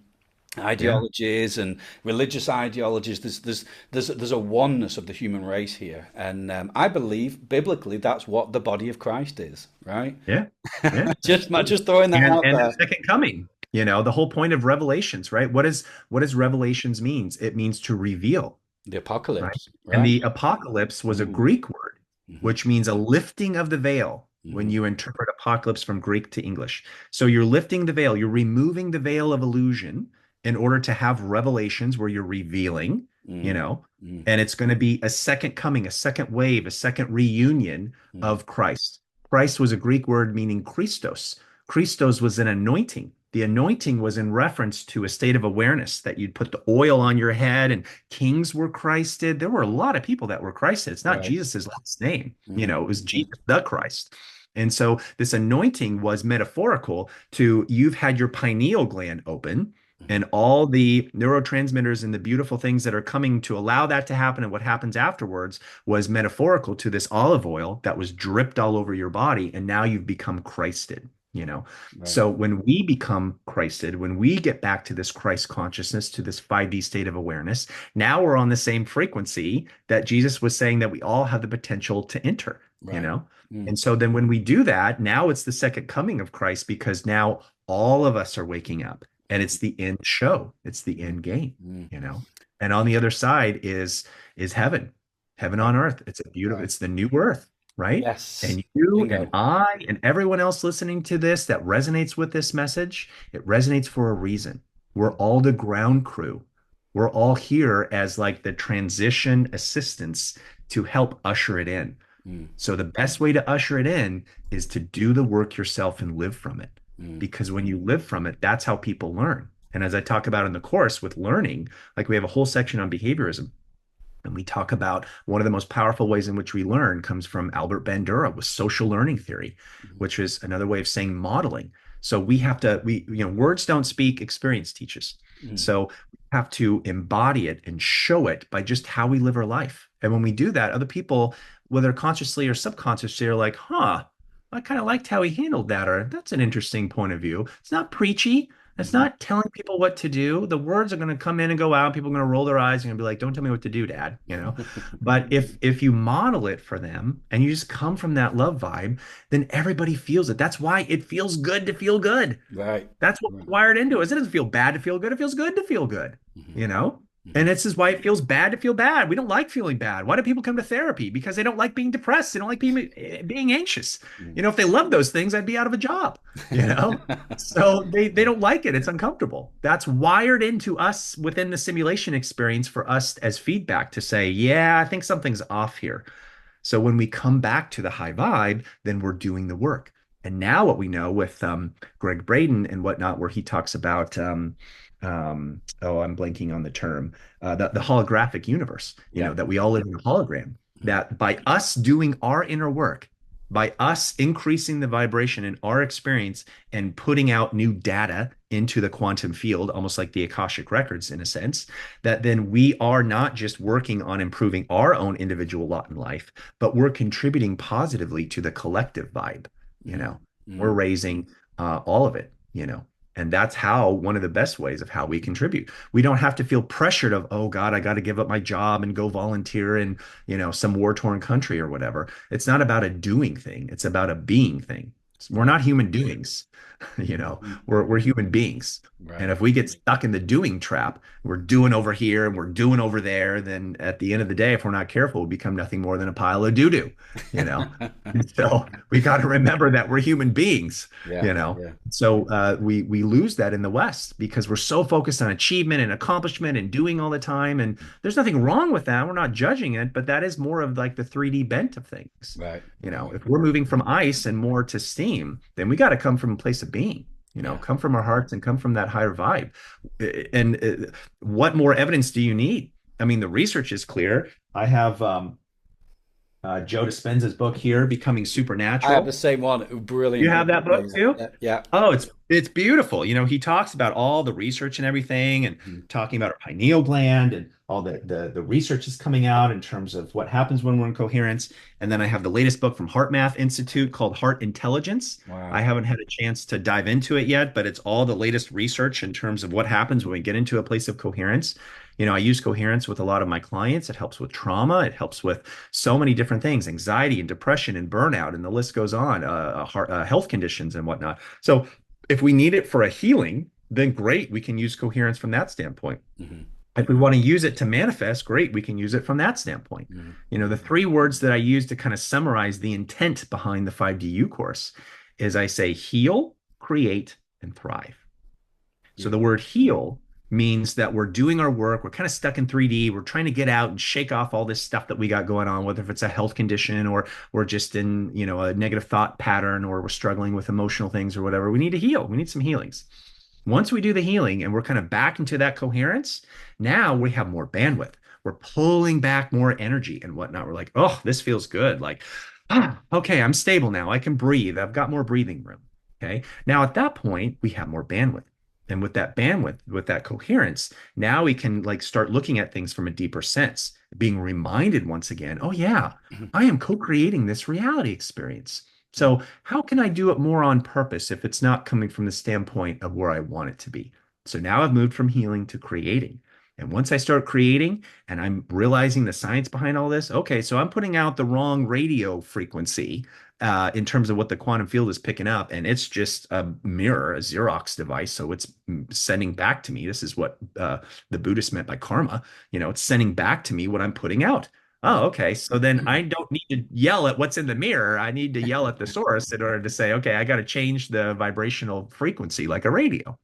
Yeah. ideologies and religious ideologies. There's a oneness of the human race here, and I believe biblically that's what the body of Christ is, right? Yeah. Yeah. Just throwing that out And the there. second coming, the whole point of Revelations, right? What does Revelations means? It means to reveal, The right? apocalypse, And right? the apocalypse was a Mm, Greek word, mhm, which means a lifting of the veil when mhm, you interpret apocalypse from Greek to English. So you're lifting the veil, you're removing the veil of illusion in order to have revelations where you're revealing, you mm, know, mm, and it's going to be a second coming, a second wave, a second reunion mm, of Christ. Christ was a Greek word meaning Christos, Christos was an anointing. The anointing was in reference to a state of awareness that you'd put the oil on your head and kings were Christed. There were a lot of people that were Christed. It's not Right. Jesus's last name, Mm-hmm. it was Jesus the Christ. And so this anointing was metaphorical to you've had your pineal gland open and all the neurotransmitters and the beautiful things that are coming to allow that to happen and what happens afterwards was metaphorical to this olive oil that was dripped all over your body and now you've become Christed. Right. So when we become Christed, when we get back to this Christ consciousness, to this 5D state of awareness, now we're on the same frequency that Jesus was saying that we all have the potential to enter, you Right. know? Mm. And so then when we do that, now it's the second coming of Christ because now all of us are waking up and it's the end show. It's the Mm. end game, Mm. you know? And on the other side is heaven, heaven on Right. earth. It's a beautiful, Right. it's the new earth, right? Yes. And you and Bingo. I and everyone else listening to this that resonates with this message, it resonates for a reason. We're all the ground crew. We're all here as like the transition assistants to help usher it in. Mm. So the best way to usher it in is to do the work yourself and live from it. Mm. Because when you live from it, that's how people learn. And as I talk about in the course with learning, like we have a whole section on behaviorism. And we talk about one of the most powerful ways in which we learn comes from Albert Bandura with social learning theory, Mm. which is another way of saying modeling. So we have to, words don't speak, experience teaches. Mm. So we have to embody it and show it by just how we live our life. And when we do that, other people, whether consciously or subconsciously, are like, huh, I kind of liked how he handled that, or that's an interesting point of view. It's not preachy. It's Mhm. not telling people what to do. The words are going to come in and go out. People are going to roll their eyes and be like, "Don't tell me what to do, Dad." But if you model it for them and you just come from that love vibe, then everybody feels it. That's why it feels good to feel good. Right. That's what Right. we're wired into. Is it doesn't feel bad to feel good. It feels good to feel good. Mhm. You know. And Mhm. this is why it feels bad to feel bad. We don't like feeling bad. Why do people come to therapy? Because they don't like being depressed. They don't like being anxious. Mm. If they love those things, I'd be out of a job. You know. So they Yeah. don't like it. It's uncomfortable. That's wired into us within the simulation experience for us as feedback to say, yeah, I think something's off here. So when we come back to the high vibe, then we're doing the work. And now what we know with Greg Braden and whatnot, where he talks about, oh, I'm blanking on the term, the holographic universe, Yeah. that we all live in a hologram, Mhm. that by us doing our inner work, by us increasing the vibration in our experience and putting out new data into the quantum field, almost like the Akashic records in a sense, that then we are not just working on improving our own individual lot in life, but we're contributing positively to the collective vibe. You Mm. know, we're Mm. raising all of it. And that's how one of the best ways of how we contribute. We don't have to feel pressured of, oh God, I got to give up my job and go volunteer in, some war-torn country or whatever. It's not about a doing thing. It's about a being thing. We're Right. not human doings. you know, Mhm. we're human beings. And Right. if we get stuck in the doing trap, we're doing over here and we're doing over there, then at the end of the day, if we're not careful, we become nothing more than a pile of doo-doo, you know. And so we got to remember that we're human beings, Yeah. you know. Yeah. So we lose that in the West because we're so focused on achievement and accomplishment and doing all the time. And there's nothing wrong with that. We're not judging it, but that is more of like the 3D bent of things. Right. Right. If we're moving from ice and more to steam, then we got to come from a place of being, Yeah. come from our hearts and come from that higher vibe. And what more evidence do you need? I mean, the research is clear. I have Joe Dispenza's book here, Becoming I have the Supernatural. same one. You Brilliant have book. that Yeah. book Yeah. too? Yeah. Yeah. Oh, it's beautiful. He talks about all the research and everything and Mhm. talking about our pineal gland and all the research is coming out in terms of what happens when we're in coherence. And then I have the latest book from Heart Math Institute called Heart Intelligence. I Wow. haven't had a chance to dive into it yet, but it's all the latest research in terms of what happens when we get into a place of coherence. I use coherence with a lot of my clients. It helps with trauma. It helps with so many different things, anxiety and depression and burnout, and the list goes on, health conditions and whatnot. So if we need it for a healing, then great, we can use coherence from that standpoint. Hmm. If we want to use it to manifest, great, we can use it from that standpoint. Hmm. The three words that I use to kind of summarize the intent behind the 5DU course is I say heal, create, and thrive. So Yeah. the word heal means that we're doing our work. We're kind of stuck in 3D. We're trying to get out and shake off all this stuff that we got going on, whether if it's a health condition or we're just in, a negative thought pattern or we're struggling with emotional things or whatever. We need to heal. We need some healings. Once we do the healing and we're kind of back into that coherence, now we have more bandwidth. We're pulling back more energy and whatnot. We're like, oh, this feels good. Like, okay, I'm stable now. I can breathe. I've got more breathing room. Okay. Now at that point, we have more bandwidth. And with that bandwidth, with that coherence, now we can like start looking at things from a deeper sense, being reminded once again, oh yeah, I am co-creating this reality experience. So how can I do it more on purpose if it's not coming from the standpoint of where I want it to be? So now I've moved from healing to creating. And once I start creating and I'm realizing the science behind all this, okay, so I'm putting out the wrong radio frequency in terms of what the quantum field is picking up. And it's just a mirror, a Xerox device. So it's sending back to me. This is what the Buddhists meant by karma. It's sending back to me what I'm putting out. Oh, okay. So then I don't need to yell at what's in the mirror. I need to yell at the source in order to say, okay, I got to change the vibrational frequency like a radio.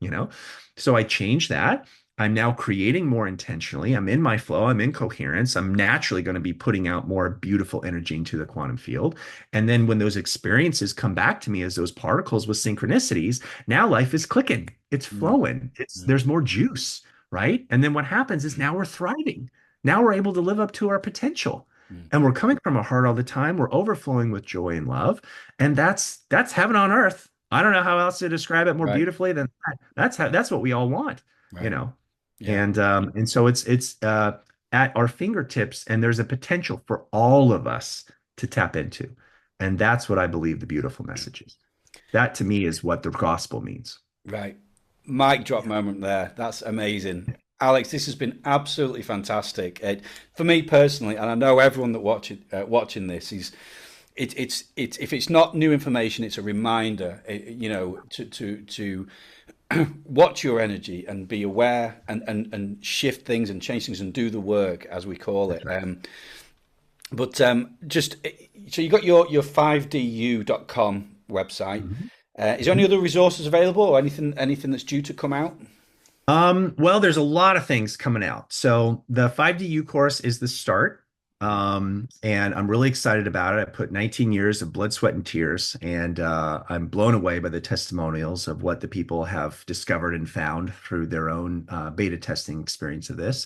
So I change that. I'm now creating more intentionally. I'm in my flow. I'm in coherence. I'm naturally going to be putting out more beautiful energy into the quantum field. And then when those experiences come back to me as those particles with synchronicities, now life is clicking. It's Mm, flowing. mm, There's more juice, right? And then what happens is now we're thriving. Now we're able to live up to our potential. mm. And we're coming from our heart all the time. We're overflowing with joy and love. And that's heaven on earth. I don't know how else to describe it more Right, beautifully than that. That's what we all want, you right. know. Yeah. And so it's at our fingertips, and there's a potential for all of us to tap into. And that's what I believe the beautiful message is. That to me is what the gospel means. Right. Mic drop Yeah. moment there. That's amazing. Alex, this has been absolutely fantastic. For me personally, and I know everyone that watching this is, it's if it's not new information, it's a reminder, to watch your energy and be aware and shift things and change things and do the work as we call it. That's right. But just so you got your 5du.com website. Mhm. Is there any other resources available or anything that's due to come out? Well, there's a lot of things coming out. So the 5DU course is the start. And I'm really excited about it. I put 19 years of blood, sweat, and tears, and I'm blown away by the testimonials of what the people have discovered and found through their own beta testing experience of this.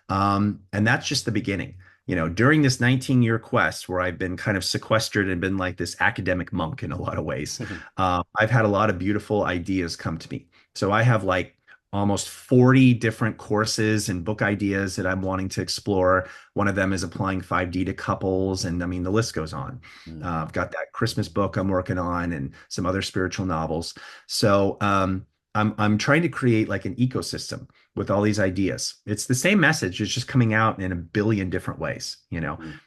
And that's just the beginning. During this 19-year quest where I've been kind of sequestered and been like this academic monk in a lot of ways, I've had a lot of beautiful ideas come to me. So I have like almost 40 different courses and book ideas that I'm wanting to explore. One of them is applying 5D to couples. And I mean, the list goes on. Mm, I've got that Christmas book I'm working on and some other spiritual novels. So I'm trying to create like an ecosystem with all these ideas. It's the same message. It's just coming out in a billion different ways. mm,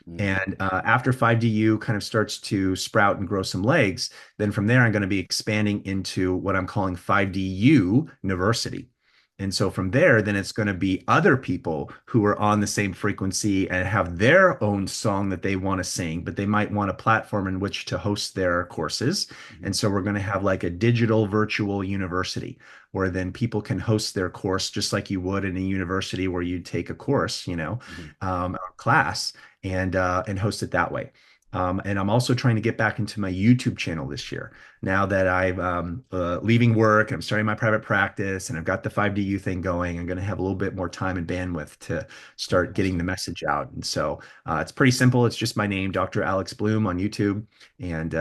mm, And after 5DU kind of starts to sprout and grow some legs, then from there, I'm going to be expanding into what I'm calling 5DU University. And so from there, then it's going to be other people who are on the same frequency and have their own song that they want to sing, but they might want a platform in which to host their courses. mhm, And so we're going to have like a digital virtual university where then people can host their course just like you would in a university where you take a course, mhm. or class and host it that way. And I'm also trying to get back into my YouTube channel this year. Now that I'm leaving work, I'm starting my private practice, and I've got the 5DU thing going, I'm going to have a little bit more time and bandwidth to start getting the Awesome. message out. And so it's pretty simple. It's just my name, Dr. Alex Bloom on YouTube, and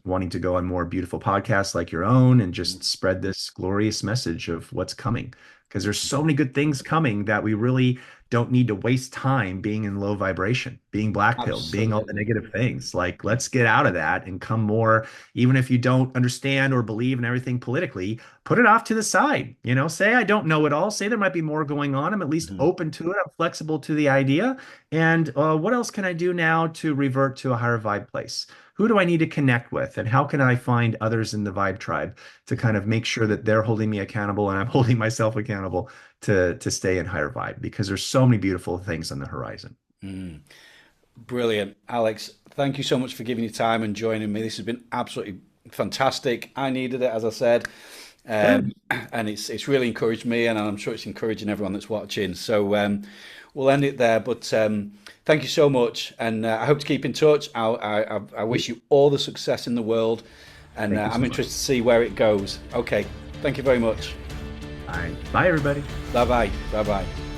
wanting to go on more beautiful podcasts like your own and Mm, just spread this glorious message of what's coming. Because there's mm. so many good things coming that we really don't need to waste time being in low vibration, being black pilled, being all the Absolutely. negative things. Like, Yeah. let's get out of that and come more, even if you don't understand or believe in everything politically, put it off to the side. Say, I don't know it all. Say there might be more going on. I'm at least Mhm. open to it. I'm flexible to the idea. And what else can I do now to revert to a higher vibe place? Who do I need to connect with? And how can I find others in the vibe tribe to kind of make sure that they're holding me accountable and I'm holding myself accountable to stay in higher vibe because there's so many beautiful things on the horizon. Mm. Brilliant. Alex, thank you so much for giving your time and joining me. This has been absolutely fantastic. I needed it, as I said. Good. And it's really encouraged me, and I'm sure it's encouraging everyone that's watching. So we'll end it there. But thank you so much, and I hope to keep in touch. I wish you all the success in the world, and Thank you so I'm much. interested to see where it goes. Okay, thank you very much. All right. Bye, everybody. Bye bye. Bye bye.